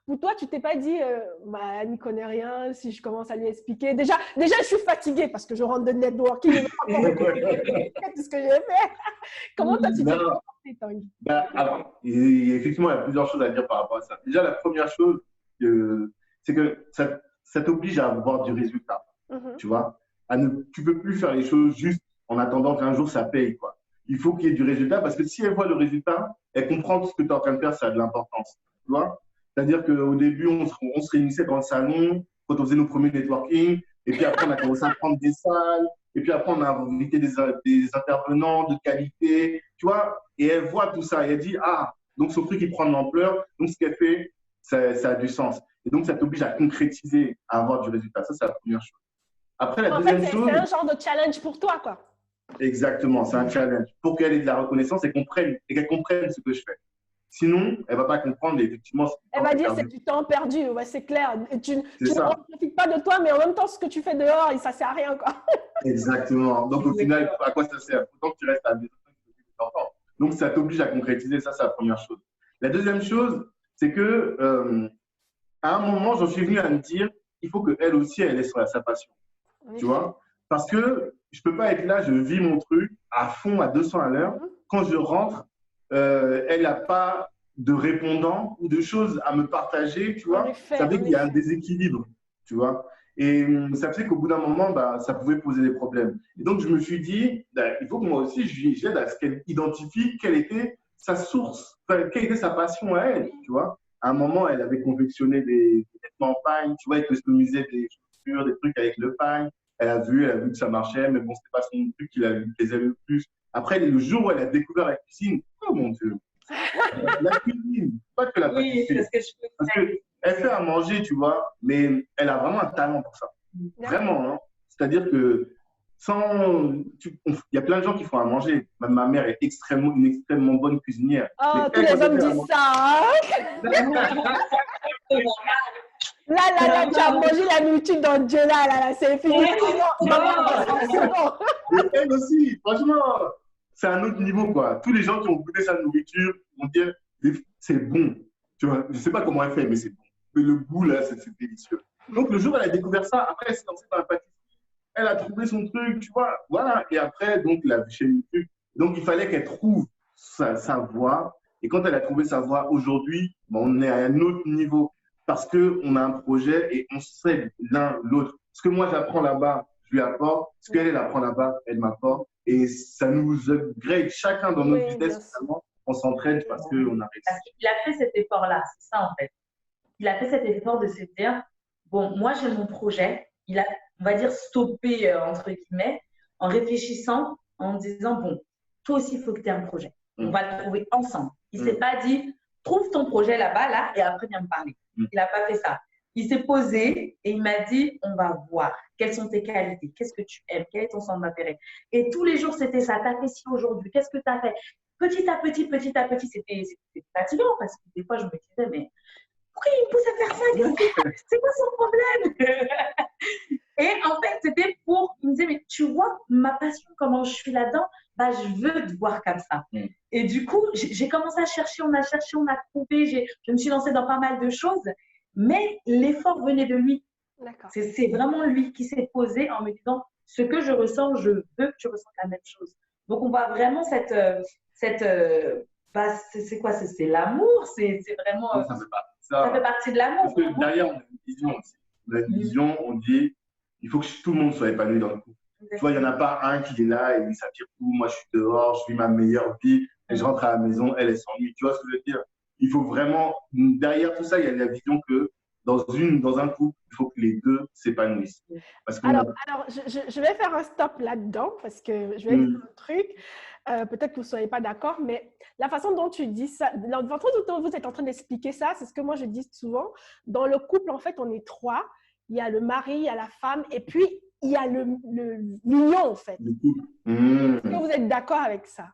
pour toi, tu t'es pas dit, bah, elle n'y connaît rien, si je commence à lui expliquer. Déjà, je suis fatiguée parce que je rentre de networking et je ne tout ce que j'ai fait. Comment toi, tu t'es non, comporté, Tanguy? alors, effectivement, il y a plusieurs choses à dire par rapport à ça. Déjà, la première chose, c'est que ça t'oblige à avoir du résultat, tu vois. Tu ne peux plus faire les choses juste en attendant qu'un jour ça paye, quoi. Il faut qu'il y ait du résultat parce que si elle voit le résultat, elle comprend que ce que tu es en train de faire, ça a de l'importance, tu vois. C'est-à-dire qu'au début, on se réunissait dans le salon quand on faisait nos premiers networking, et puis après, on a commencé à prendre des salles, et puis après, on a invité des intervenants de qualité, tu vois, et elle voit tout ça, et elle dit, ah, donc son truc, il prend de l'ampleur, donc ce qu'elle fait, ça a du sens. Et donc, ça t'oblige à concrétiser, à avoir du résultat. Ça, c'est la première chose. Après, la En fait, deuxième chose, c'est un genre de challenge pour toi, quoi. exactement, c'est un challenge pour qu'elle ait de la reconnaissance et qu'elle comprenne ce que je fais. Sinon, elle ne va pas comprendre, et effectivement, Elle va dire c'est du temps perdu, ouais, c'est clair. Tu ne ça. profites pas de toi, mais en même temps, ce que tu fais dehors, ça ne sert à rien, quoi. Exactement. Donc, au final, à quoi ça sert? Autant que tu restes à la maison, donc, ça t'oblige à concrétiser. Ça, c'est la première chose. La deuxième chose, c'est que à un moment, j'en suis venu à me dire, il faut qu'elle aussi, elle ait sa passion. Tu vois? Parce que je ne peux pas être là, je vis mon truc à fond, à 200 à l'heure. Quand je rentre, elle n'a pas de répondant ou de choses à me partager, tu vois? Ça fait qu'il y a un déséquilibre, tu vois? Et ça fait qu'au bout d'un moment, bah, ça pouvait poser des problèmes. Et donc, je me suis dit, bah, il faut que moi aussi, j'aide à ce qu'elle identifie quelle était sa source, quelle était sa passion à elle, tu vois? À un moment, elle avait confectionné des vêtements en pagne, tu vois, elle customisait des chaussures, des trucs avec le pagne. Elle a vu que ça marchait, mais bon, c'était pas son truc qui lui plaisait le plus. Après, le jour où elle a découvert la cuisine, oh mon Dieu, la cuisine, pas que la pâtisserie. Oui, c'est ce que je fais. Parce qu'elle fait à manger, tu vois, mais elle a vraiment un talent pour ça. Vraiment, hein. C'est-à-dire que il y a plein de gens qui font à manger. Même ma mère est une extrêmement bonne cuisinière. Oh, tous les hommes disent ça, hein? Là, tu as mangé la nourriture dans Dieu, là, c'est fini. C'est bon. Et elle aussi, franchement, c'est un autre niveau, quoi. Tous les gens qui ont goûté sa nourriture vont dire, c'est bon. Tu vois, je ne sais pas comment elle fait, mais c'est bon. Mais le goût, là, c'est délicieux. Donc, le jour où elle a découvert ça, après, elle s'est lancée dans la pâtisserie. Elle a trouvé son truc, tu vois. Voilà. Et après, donc, la chaîne YouTube. Donc, il fallait qu'elle trouve sa voie. Et quand elle a trouvé sa voie, aujourd'hui, on est à un autre niveau parce qu'on a un projet et on s'aide l'un l'autre. Ce que moi, j'apprends là-bas, je lui apporte. Ce qu'elle, elle apprend là-bas, elle m'apporte. Et ça nous upgrade chacun dans notre vitesse, finalement. On s'entraide parce qu'on a réussi. Parce qu'il a fait cet effort-là, c'est ça, en fait. Il a fait cet effort de se dire, bon, moi, j'ai mon projet. Il a, on va dire, stoppé, entre guillemets, en réfléchissant, en disant, bon, toi aussi, il faut que tu aies un projet. On va le trouver ensemble. Il ne s'est pas dit, trouve ton projet là-bas, là, et après, viens me parler. Il n'a pas fait ça. Il s'est posé et il m'a dit, on va voir. Quelles sont tes qualités? Qu'est-ce que tu aimes? Quel est ton centre d'intérêt? Et tous les jours, c'était ça. Tu as fait ci aujourd'hui. Qu'est-ce que tu as fait? Petit à petit, c'était fatigant parce que des fois, je me disais, mais pourquoi il me pousse à faire ça? C'est quoi son problème? Et en fait, c'était pour, il me disait, mais tu vois ma passion, comment je suis là-dedans, bah, je veux te voir comme ça. Et du coup, j'ai commencé à chercher, on a trouvé, je me suis lancée dans pas mal de choses, mais l'effort venait de lui. C'est vraiment lui qui s'est posé en me disant, ce que je ressens, je veux que tu ressentes la même chose. Donc, on voit vraiment bah, c'est quoi? C'est l'amour, c'est vraiment… ça fait partie de l'amour. Parce que derrière, on a une vision aussi. On a une vision, on dit, il faut que tout le monde soit épanoui dans le couple. Tu vois, il n'y en a pas un qui est là et il s'attire tout. Moi, je suis dehors, je vis ma meilleure vie et je rentre à la maison, elle s'ennuie. Tu vois ce que je veux dire? Il faut vraiment, derrière tout ça, il y a la vision que dans un couple, il faut que les deux s'épanouissent. Alors, je vais faire un stop là-dedans parce que je vais dire un truc. Peut-être que vous ne soyez pas d'accord, mais la façon dont tu dis ça, la façon dont vous êtes en train d'expliquer ça, c'est ce que moi je dis souvent. Dans le couple, en fait, on est trois. Il y a le mari, il y a la femme, et puis il y a l'union, en fait. Est-ce que vous êtes d'accord avec ça?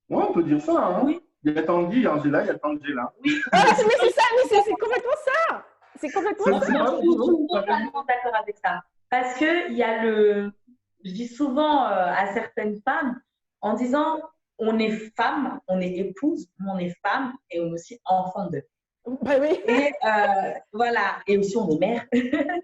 Oui, on peut dire ça. Hein? Oui. Il y a Tanguy, il y a Angela, il y a Tangela. Oui. Mais c'est ça, mais c'est comme C'est complètement C'est Je ça. pas suis faux, ça fait- totalement d'accord avec ça. Parce que il y a je dis souvent à certaines femmes, en disant, on est femme, on est épouse, mais on est femme et on est aussi enfant d'eux. Ben oui. Et voilà, et aussi on est mère,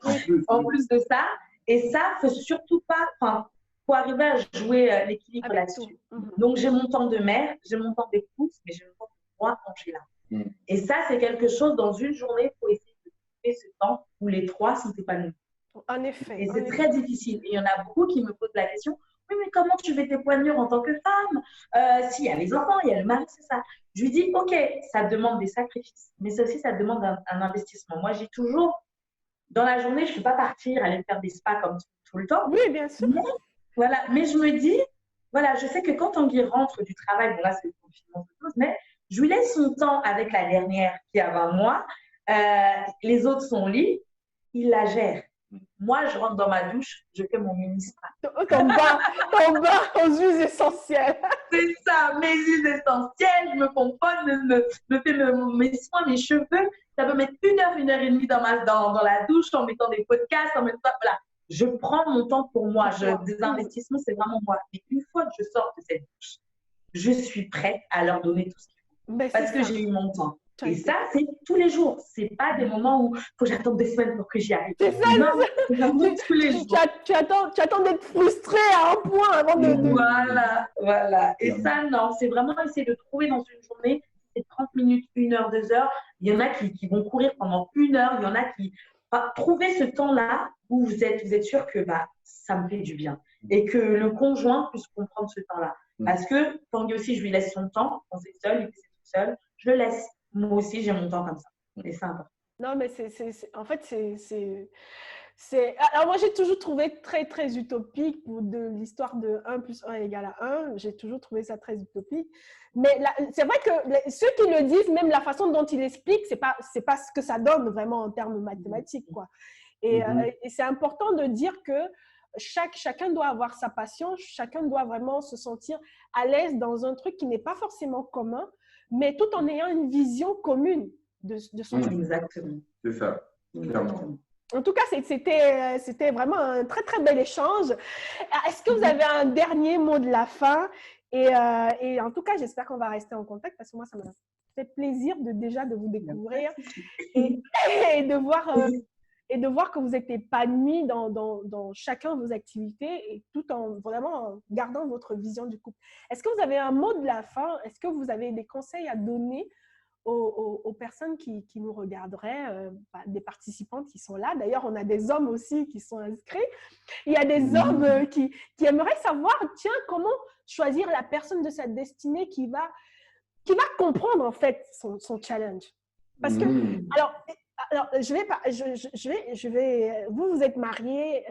En plus, en plus de ça. Et ça, faut surtout pas, enfin, faut arriver à jouer l'équilibre Avec là-dessus. tout. Mhm. Donc, j'ai mon temps de mère, j'ai mon temps d'épouse, mais j'ai mon temps de moi, Angela. Mm. Et ça, c'est quelque chose, dans une journée, il faut essayer de trouver ce temps où les trois sont épanouis. En effet. Et en c'est effet. très difficile. Et il y en a beaucoup qui me posent la question, oui, mais comment tu veux t'épanouir en tant que femme? S'il y a les enfants, il y a le mari, c'est ça. Je lui dis, OK, ça demande des sacrifices, mais ça aussi, ça demande un investissement. Moi, j'ai toujours, dans la journée, je ne peux pas partir, aller faire des spas comme tout le temps. Oui, bien sûr. Mais, voilà, mais je me dis, voilà, je sais que quand Tanguy rentre du travail, bon là, c'est le confinement, mais je lui laisse son temps avec la dernière qui a 20 mois. Les autres sont au lit, il la gère. Moi, je rentre dans ma douche, je fais mon mini-spa. Ton bain aux huiles essentielles. C'est ça, mes huiles essentielles, je me pomponne, me fais mes soins, mes cheveux. Ça peut mettre 1 heure et demie dans la douche en mettant des podcasts, en mettant, voilà. Je prends mon temps pour moi. Des investissements, c'est vraiment moi. Et une fois que je sors de cette douche, je suis prête à leur donner tout ce qu'il faut. Ben, Parce que ça. j'ai eu mon temps. Et ça, c'est tous les jours. C'est pas des moments où il faut que j'attende 2 semaines pour que j'y arrive. C'est ça, non, c'est vraiment tous les jours. Tu attends d'être frustré à un point avant de. Voilà. Et ça, non, c'est vraiment essayer de trouver dans une journée, c'est 30 minutes, 1 heure, 2 heures. Il y en a qui vont courir pendant 1 heure. Il y en a qui. Enfin, trouver ce temps-là où vous êtes sûr que ça me fait du bien. Et que le conjoint puisse comprendre ce temps-là. Parce que Tanguy aussi, je lui laisse son temps. Quand c'est seul, et que c'est tout seul, je le laisse. Moi aussi, j'ai mon temps comme ça. Et c'est important. Non, mais en fait, alors moi, j'ai toujours trouvé très, très utopique de l'histoire de 1 + 1 égale 1. J'ai toujours trouvé ça très utopique. Mais c'est vrai que ceux qui le disent, même la façon dont ils l'expliquent, c'est pas ce que ça donne vraiment en termes mathématiques, quoi. Et c'est important de dire que chacun doit avoir sa passion, chacun doit vraiment se sentir à l'aise dans un truc qui n'est pas forcément commun, mais tout en ayant une vision commune de son truc. Exactement. C'est ça. Exactement. En tout cas, c'était vraiment un très, très bel échange. Est-ce que vous avez un dernier mot de la fin? Et en tout cas, j'espère qu'on va rester en contact parce que moi, ça m'a fait plaisir déjà de vous découvrir et de voir que vous êtes épanouis dans chacun de vos activités et tout en vraiment gardant votre vision du couple. Est-ce que vous avez un mot de la fin? Est-ce que vous avez des conseils à donner aux personnes qui nous regarderaient, des participants qui sont là? D'ailleurs, on a des hommes aussi qui sont inscrits. Il y a des hommes qui aimeraient savoir, tiens, comment choisir la personne de sa destinée qui va comprendre en fait son challenge. Parce que, alors, vous êtes mariés.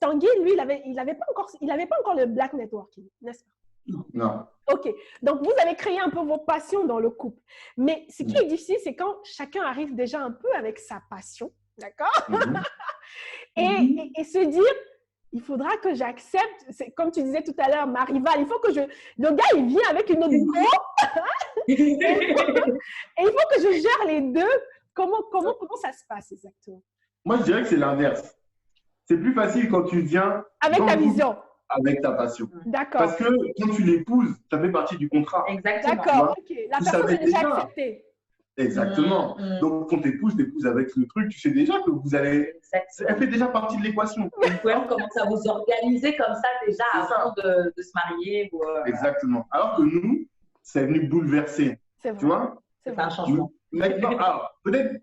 Tanguy, lui, il avait pas encore le Black Networking, n'est-ce pas? Non. OK. Donc, vous avez créé un peu vos passions dans le couple. Mais ce qui est difficile, c'est quand chacun arrive déjà un peu avec sa passion, d'accord? Et se dire, il faudra que j'accepte, c'est comme tu disais tout à l'heure, ma rivale, il faut que le gars, il vient avec une autre go, et il faut que je gère les deux. Comment ça se passe exactement? Moi, je dirais que c'est l'inverse. C'est plus facile quand tu viens avec ta vision. Avec ta passion. D'accord. Parce que quand tu l'épouses, ça fait partie du contrat. Exactement. D'accord, ok. La personne est déjà acceptée. Exactement. Donc, quand t'épouses avec le truc, tu sais déjà que vous allez… Elle fait déjà partie de l'équation. Vous pouvez commencer à vous organiser comme ça déjà avant de se marier. Exactement. Alors que nous, c'est venu bouleverser. C'est vrai. Tu vois? C'est un changement. Alors, peut-être,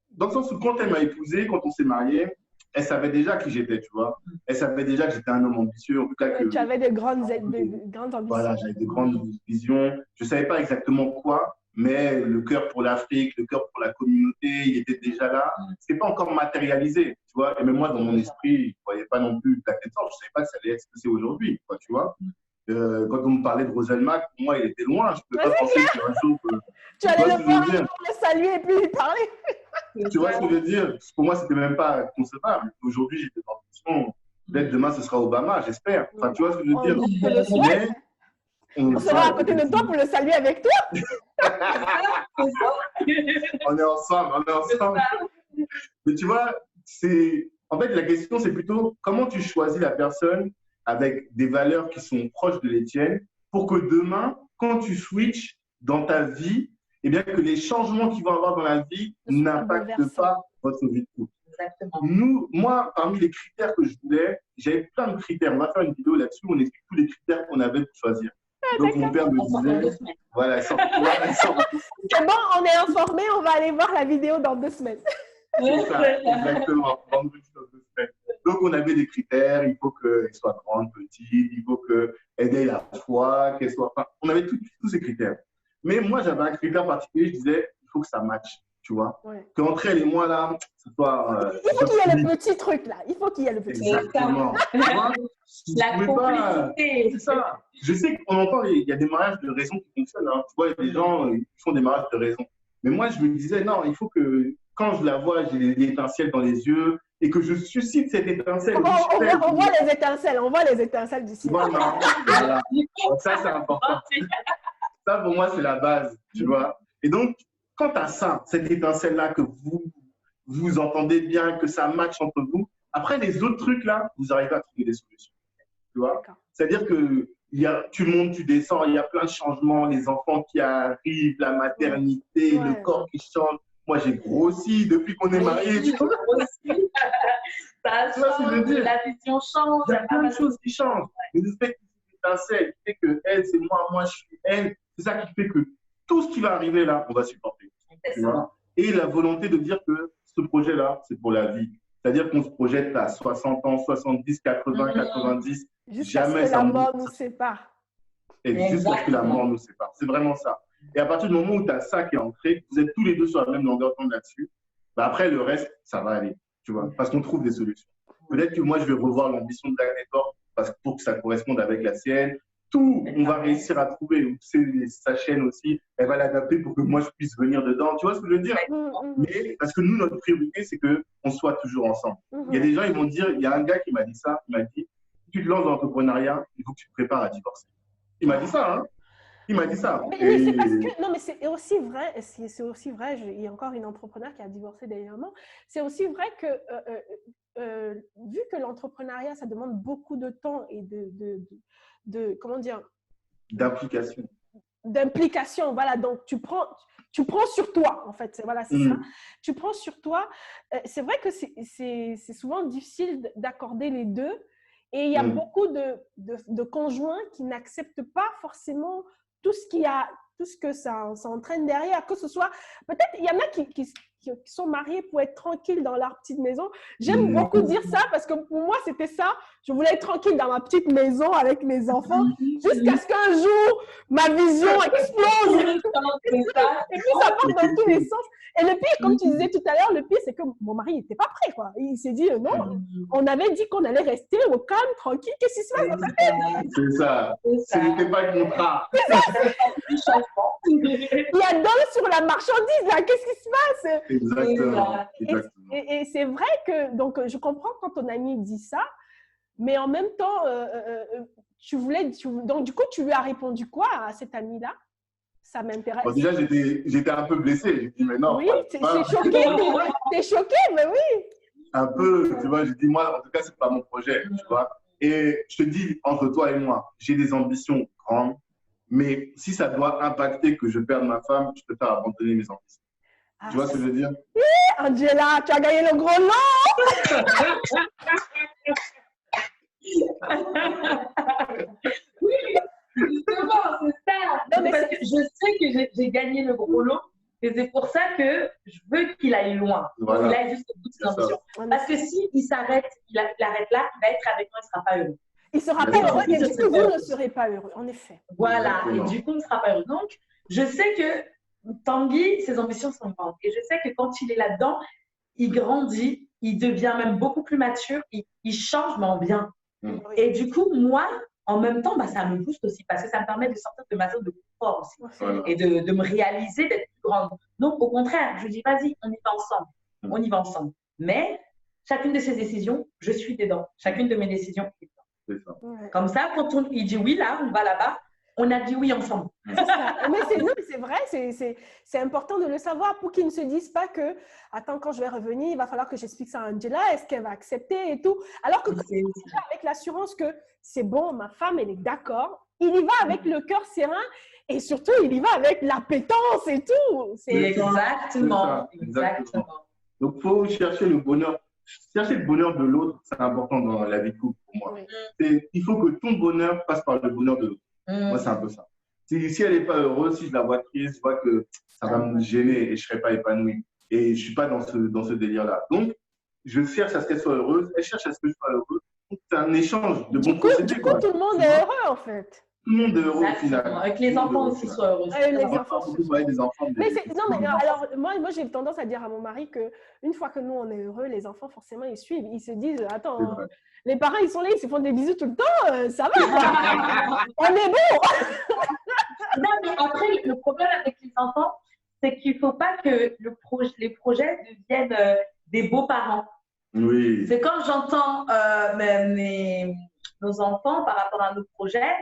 dans le sens où quand elle m'a épousé, quand on s'est mariés, elle savait déjà qui j'étais, tu vois. Elle savait déjà que j'étais un homme ambitieux. En tout cas, tu avais de grandes ambitions. Voilà, j'avais de grandes visions. Je ne savais pas exactement quoi, mais le cœur pour l'Afrique, le cœur pour la communauté, il était déjà là. Ce n'était pas encore matérialisé, tu vois. Et même moi, dans mon esprit, je ne voyais pas non plus Black Network. Je ne savais pas que ça allait être ce que c'est aujourd'hui, tu vois. Quand on me parlait de Roselmack, pour moi, il était loin. Je ne pouvais pas penser qu'un jour… Tu allais le voir, le saluer et puis lui parler. Tu vois ce que je veux dire? Pour moi, c'était même pas concevable. Aujourd'hui, j'étais dans l'ambition. Peut-être demain, ce sera Obama, j'espère. Enfin, tu vois ce que je veux dire? On sera à côté de toi pour le saluer avec toi. On est ensemble, Mais tu vois, en fait, la question, c'est plutôt comment tu choisis la personne avec des valeurs qui sont proches de les tiennes pour que demain, quand tu switches dans ta vie, eh bien que les changements qu'ils vont avoir dans la vie n'impactent pas votre vie de couple. Exactement. Moi, parmi les critères que je voulais, j'avais plein de critères. On va faire une vidéo là-dessus où on explique tous les critères qu'on avait pour choisir. Donc, mon père me disait, voilà, c'est bon, on est informé, on va aller voir la vidéo dans 2 semaines. C'est ça, exactement. Donc, on avait des critères. Il faut qu'elle soit grande, petite. Il faut qu'elle ait la foi, qu'elle soit. Enfin, on avait tous ces critères. Mais moi, j'avais un critère particulier. Je disais, il faut que ça matche, tu vois. Ouais. Qu'entre elle et moi, là, ce soit. Il faut qu'il y ait le petit truc, là. Il faut qu'il y ait le petit truc. Exactement. La complicité. C'est ça. Je sais qu'on entend, il y a des mariages de raison qui fonctionnent. Hein. Tu vois, il y a des gens qui font des mariages de raison. Mais moi, je me disais, non, il faut que quand je la vois, j'ai l'étincelle dans les yeux et que je suscite cette étincelle. On voit les étincelles du ciel. Voilà. Donc ça, c'est important. Ça, pour moi, c'est la base, tu vois. Et donc, quand tu as ça, cette étincelle-là, que vous entendez bien, que ça match entre vous, après, les autres trucs-là, vous arrivez à trouver des solutions. Tu vois. C'est-à-dire que tu montes, tu descends, il y a plein de changements, les enfants qui arrivent, la maternité, le corps qui change. Moi, j'ai grossi depuis qu'on est mariés. Ça change, la vision change. Il y a plein de choses qui changent. Mais le fait que c'est étincelle, qui fait que elle, c'est moi je suis elle, c'est ça qui fait que tout ce qui va arriver là, on va supporter. Tu vois. Et la volonté de dire que ce projet-là, c'est pour la vie. C'est-à-dire qu'on se projette à 60 ans, 70, 80, 90. Jusqu'à ce que la mort nous sépare. Et jusqu'à ce que la mort nous sépare. C'est vraiment ça. Et à partir du moment où tu as ça qui est ancré, vous êtes tous les deux sur la même longueur d'onde là-dessus, bah après, le reste, ça va aller. Tu vois, parce qu'on trouve des solutions. Peut-être que moi, je vais revoir l'ambition de Black Network pour que ça corresponde avec la sienne. Tout, on va réussir à trouver. Sa chaîne aussi, elle va l'adapter pour que moi, je puisse venir dedans. Tu vois ce que je veux dire? Mais parce que nous, notre priorité, c'est qu'on soit toujours ensemble. Il y a des gens, ils vont dire, il y a un gars qui m'a dit ça, il m'a dit, si tu te lances dans l'entrepreneuriat, il faut que tu te prépares à divorcer. Il m'a dit ça, hein? Il m'a dit ça. Mais c'est parce que, non, mais c'est aussi vrai, il y a encore une entrepreneur qui a divorcé dernièrement, c'est aussi vrai que, vu que l'entrepreneuriat, ça demande beaucoup de temps et comment dire? D'implication, voilà. Donc, tu prends sur toi, en fait. Voilà, c'est ça. Tu prends sur toi. C'est vrai que c'est souvent difficile d'accorder les deux. Et il y a beaucoup de conjoints qui n'acceptent pas forcément tout ce que ça entraîne derrière, que ce soit, peut-être, il y en a qui sont mariés pour être tranquilles dans leur petite maison. J'aime beaucoup dire ça parce que pour moi, c'était ça. Je voulais être tranquille dans ma petite maison avec mes enfants jusqu'à ce qu'un jour, ma vision explose. Et puis, ça part dans tous les sens. Et le pire, comme tu disais tout à l'heure, le pire, c'est que mon mari n'était pas prêt, quoi. Il s'est dit, non, on avait dit qu'on allait rester au calme, tranquille. Qu'est-ce qui se passe? C'est ça. Ce n'était pas le contrat. Il y a dents sur la marchandise, là. Qu'est-ce qui se passe? Exactement. Et c'est vrai que, donc, je comprends quand ton ami dit ça, mais en même temps, donc, du coup, tu lui as répondu quoi à cet ami-là? Ça m'intéresse. Bon, déjà, j'étais un peu blessé. J'ai dit, mais non. Oui, t'es choqué. T'es choqué, mais oui. Un peu, tu vois, j'ai dit, moi, en tout cas, c'est pas mon projet, tu vois. Et je te dis, entre toi et moi, j'ai des ambitions grandes, mais si ça doit impacter que je perde ma femme, je préfère abandonner mes ambitions. Tu vois ce que je veux dire? Oui, Angela, tu as gagné le gros lot. Oui, justement, c'est ça. Non, mais parce que je sais que j'ai gagné le gros lot et c'est pour ça que je veux qu'il aille loin. Voilà. Qu'il aille jusqu'au bout de ses ambitions. Parce que s'il s'arrête, il arrête là, il va être avec moi, il ne sera pas heureux. Il ne sera pas heureux et du coup, vous ne serez pas heureux, en effet. Voilà, et du coup, on ne sera pas heureux. Donc, je sais que Tanguy, ses ambitions sont grandes. Et je sais que quand il est là-dedans, il grandit, il devient même beaucoup plus mature, il change, mais en bien. Et du coup, moi, en même temps, bah, ça me booste aussi parce que ça me permet de sortir de ma zone de confort aussi et de me réaliser, d'être plus grande. Donc, au contraire, je dis, vas-y, on y va ensemble. On y va ensemble. Mais chacune de ces décisions, je suis dedans. Chacune de mes décisions, je suis dedans. Comme ça, quand il dit oui, là, on va là-bas, on a dit oui ensemble. C'est ça. Mais c'est vrai, c'est important de le savoir pour qu'ils ne se disent pas que, attends, quand je vais revenir, il va falloir que j'explique ça à Angela, est-ce qu'elle va accepter et tout. Alors que quand il est déjà avec l'assurance que c'est bon, ma femme, elle est d'accord, il y va avec le cœur serein et surtout, il y va avec l'appétence et tout. Exactement. Donc, il faut chercher le bonheur. Chercher le bonheur de l'autre, c'est important dans la vie de couple pour moi. Il faut que ton bonheur passe par le bonheur de l'autre. Moi, c'est un peu ça. Si elle n'est pas heureuse, si je la vois triste, je vois que ça va me gêner et je ne serai pas épanoui. Et je ne suis pas dans ce délire-là. Donc, je cherche à ce qu'elle soit heureuse, elle cherche à ce que je sois heureux. C'est un échange de bons procédés. Du coup, tout le monde est heureux, en fait. Tout le monde est heureux au final. Avec les enfants aussi soient heureux. Les enfants des enfants. Alors, moi j'ai tendance à dire à mon mari qu'une fois que nous, on est heureux, les enfants, forcément, ils suivent. Ils se disent, attends, les parents, ils sont là, ils se font des bisous tout le temps, ça va. On est bon. Non, mais après, le problème avec les enfants, c'est qu'il ne faut pas que les projets deviennent des beaux-parents. Oui. C'est quand j'entends nos enfants par rapport à nos projets,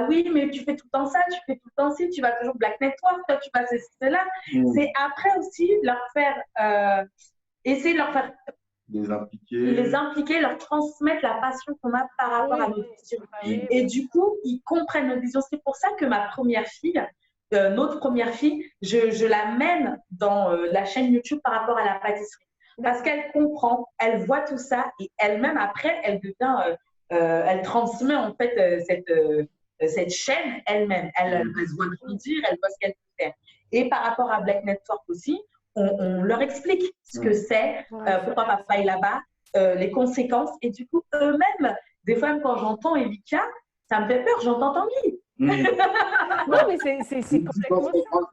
oui, mais tu fais tout le temps ça, tu fais tout le temps ci, tu vas toujours Black Network, toi, tu vas ceci, cela. C'est après aussi leur faire, essayer de leur faire les impliquer, leur transmettre la passion qu'on a par rapport à notre vision. Et du coup, ils comprennent notre vision. C'est pour ça que ma première fille, notre première fille, je la mène dans la chaîne YouTube par rapport à la pâtisserie. Parce qu'elle comprend, elle voit tout ça et elle-même, après, elle devient, elle transmet en fait cette chaîne elle-même. Elle va se voir grandir, elle voit ce qu'elle peut faire. Et par rapport à Black Network aussi, on leur explique ce que c'est, pourquoi papa est là-bas, les conséquences. Et du coup, eux-mêmes, des fois, même quand j'entends Elika, ça me fait peur, j'entends Tanguy. Non, mais c'est complètement ça.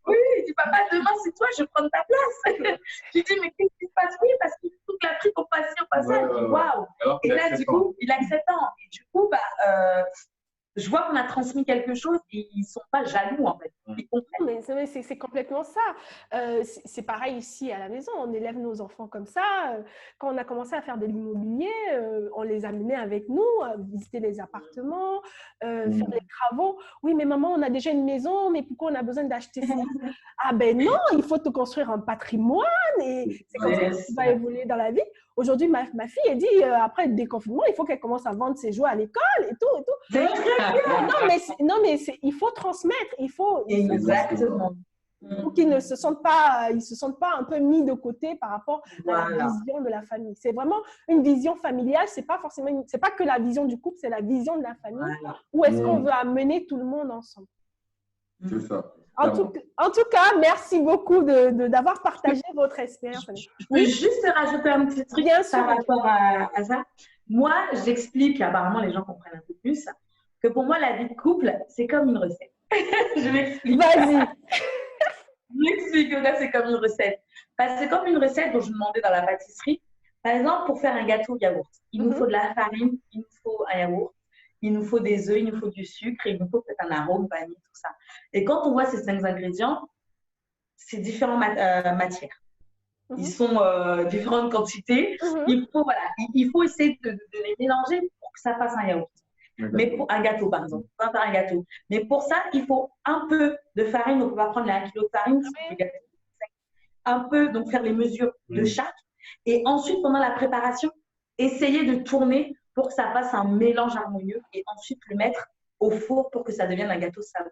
Oui, il dit, papa, demain, c'est toi, je prends ta place. Je lui dis, mais qu'est-ce qui se passe? Oui, parce qu'il faut qu'il a pris ton patient, passage. Waouh! Et là, du coup, il a 7 ans. Et du coup, je vois qu'on a transmis quelque chose et ils ne sont pas jaloux, en fait. Ils comprennent. Mais c'est complètement ça. C'est pareil ici à la maison. On élève nos enfants comme ça. Quand on a commencé à faire de l'immobilier, on les amenait avec nous, visiter les appartements, faire les travaux. Oui, mais maman, on a déjà une maison, mais pourquoi on a besoin d'acheter ça? Ah ben non, il faut te construire un patrimoine et c'est comme ça que tu vas évoluer dans la vie. Aujourd'hui, ma fille, elle dit, après le déconfinement, il faut qu'elle commence à vendre ses jouets à l'école et tout. Et tout. C'est très bien. Non, mais il faut transmettre. Exactement. Pour qu'ils ne se sentent pas, un peu mis de côté par rapport à la vision de la famille. C'est vraiment une vision familiale. C'est pas que la vision du couple, c'est la vision de la famille. Où est-ce qu'on veut amener tout le monde ensemble? C'est ça. En tout cas, merci beaucoup d'avoir partagé votre expérience. Je peux juste rajouter un petit truc par rapport à ça. Moi, j'explique, apparemment les gens comprennent un peu plus, que pour moi, la vie de couple, c'est comme une recette. Je m'explique. Vas-y. Je m'explique, c'est comme une recette. C'est comme une recette dont je me demandais dans la pâtisserie. Par exemple, pour faire un gâteau yaourt, il nous faut de la farine, il nous faut un yaourt, il nous faut des œufs, il nous faut du sucre, il nous faut peut-être un arôme, vanille, tout ça. Et quand on voit ces 5 ingrédients, c'est différentes matières. Ils sont différentes quantités. Il faut essayer de les mélanger pour que ça fasse un yaourt. Mais pour un gâteau, par exemple, on va faire un gâteau. Mais pour ça, il faut un peu de farine. Donc, on va prendre les 1 kg de farine, un peu, donc faire les mesures de chaque. Et ensuite, pendant la préparation, essayer de tourner pour que ça fasse un mélange harmonieux et ensuite le mettre au four pour que ça devienne un gâteau savoureux.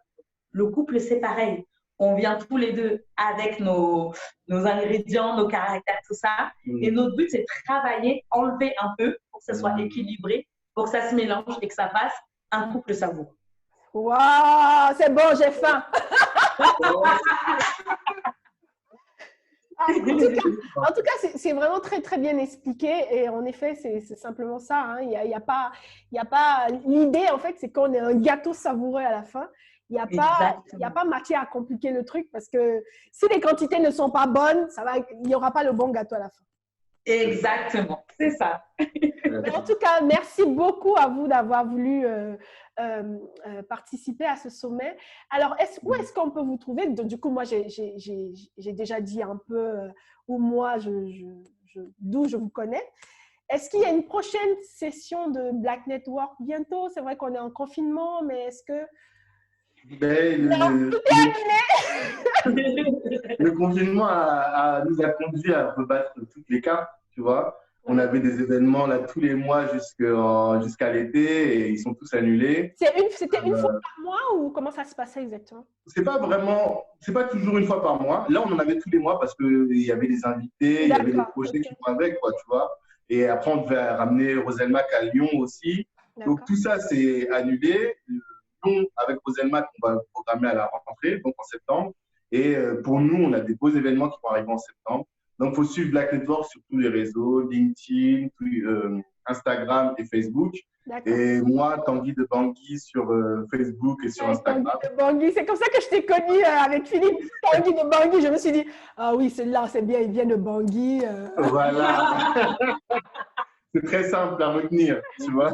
Le couple, c'est pareil. On vient tous les deux avec nos ingrédients, nos caractères, tout ça. Et notre but, c'est de travailler, enlever un peu pour que ça soit équilibré, pour que ça se mélange et que ça fasse un couple savoureux. Waouh, c'est bon, j'ai faim. En tout cas, c'est vraiment très, très bien expliqué. Et en effet, c'est simplement ça. Hein. Il y a pas... L'idée, en fait, c'est qu'on ait un gâteau savoureux à la fin. Il n'y a pas matière à compliquer le truc parce que si les quantités ne sont pas bonnes, il n'y aura pas le bon gâteau à la fin. Exactement, c'est ça. Mais en tout cas, merci beaucoup à vous d'avoir voulu participer à ce sommet. Alors, où est-ce qu'on peut vous trouver? Du coup, moi, j'ai déjà dit un peu où moi, d'où je vous connais. est-ce qu'il y a une prochaine session de Black Network bientôt? C'est vrai qu'on est en confinement, mais est-ce que… Ben, Non, tout est annulé. le confinement nous a conduit à rebattre toutes les cartes, tu vois. On avait des événements là tous les mois jusqu'à l'été et ils sont tous annulés. C'était une fois par mois ou comment ça se passait exactement? C'est pas toujours une fois par mois. Là, on en avait tous les mois parce qu'il y avait des invités, il y avait des projets qui vont avec, quoi, tu vois. Et après, on devait ramener Roselmac à Lyon aussi. Donc, tout ça, c'est annulé. Lyon, avec Roselmac, on va le programmer à la rentrée, donc en septembre. Et pour nous, on a des beaux événements qui vont arriver en septembre. Donc, il faut suivre Black Network sur tous les réseaux, LinkedIn, Instagram et Facebook. Et moi, Tanguy de Bangui sur Facebook et sur Instagram. Tanguy de Bangui, c'est comme ça que je t'ai connu avec Philippe. Tanguy de Bangui, je me suis dit, ah oui, celle-là, c'est bien, il vient de Bangui. Voilà. C'est très simple à retenir, tu vois.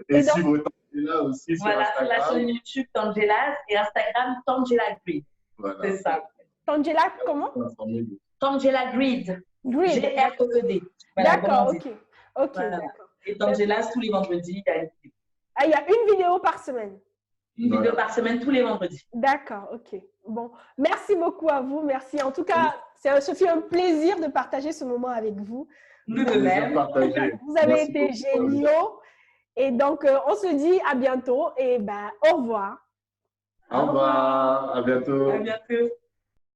Et suivre Tangela aussi sur Instagram. Voilà, la chaîne YouTube Tangela et Instagram Tangela Grid. Voilà. C'est ça. Tangela, comment? Tangela Grid. G-R-E-E-D. Voilà, d'accord, ok. Ok, voilà. d'accord. Et Tangela, tous les vendredis, il y a une vidéo par semaine. Une vidéo par semaine, tous les vendredis. D'accord, ok. Bon, merci beaucoup à vous. Merci. En tout cas, ce fut un plaisir de partager ce moment avec vous. Nous de même. Vous avez été géniaux. Et donc, on se dit à bientôt. Et ben, au revoir. Au revoir. À bientôt. À bientôt.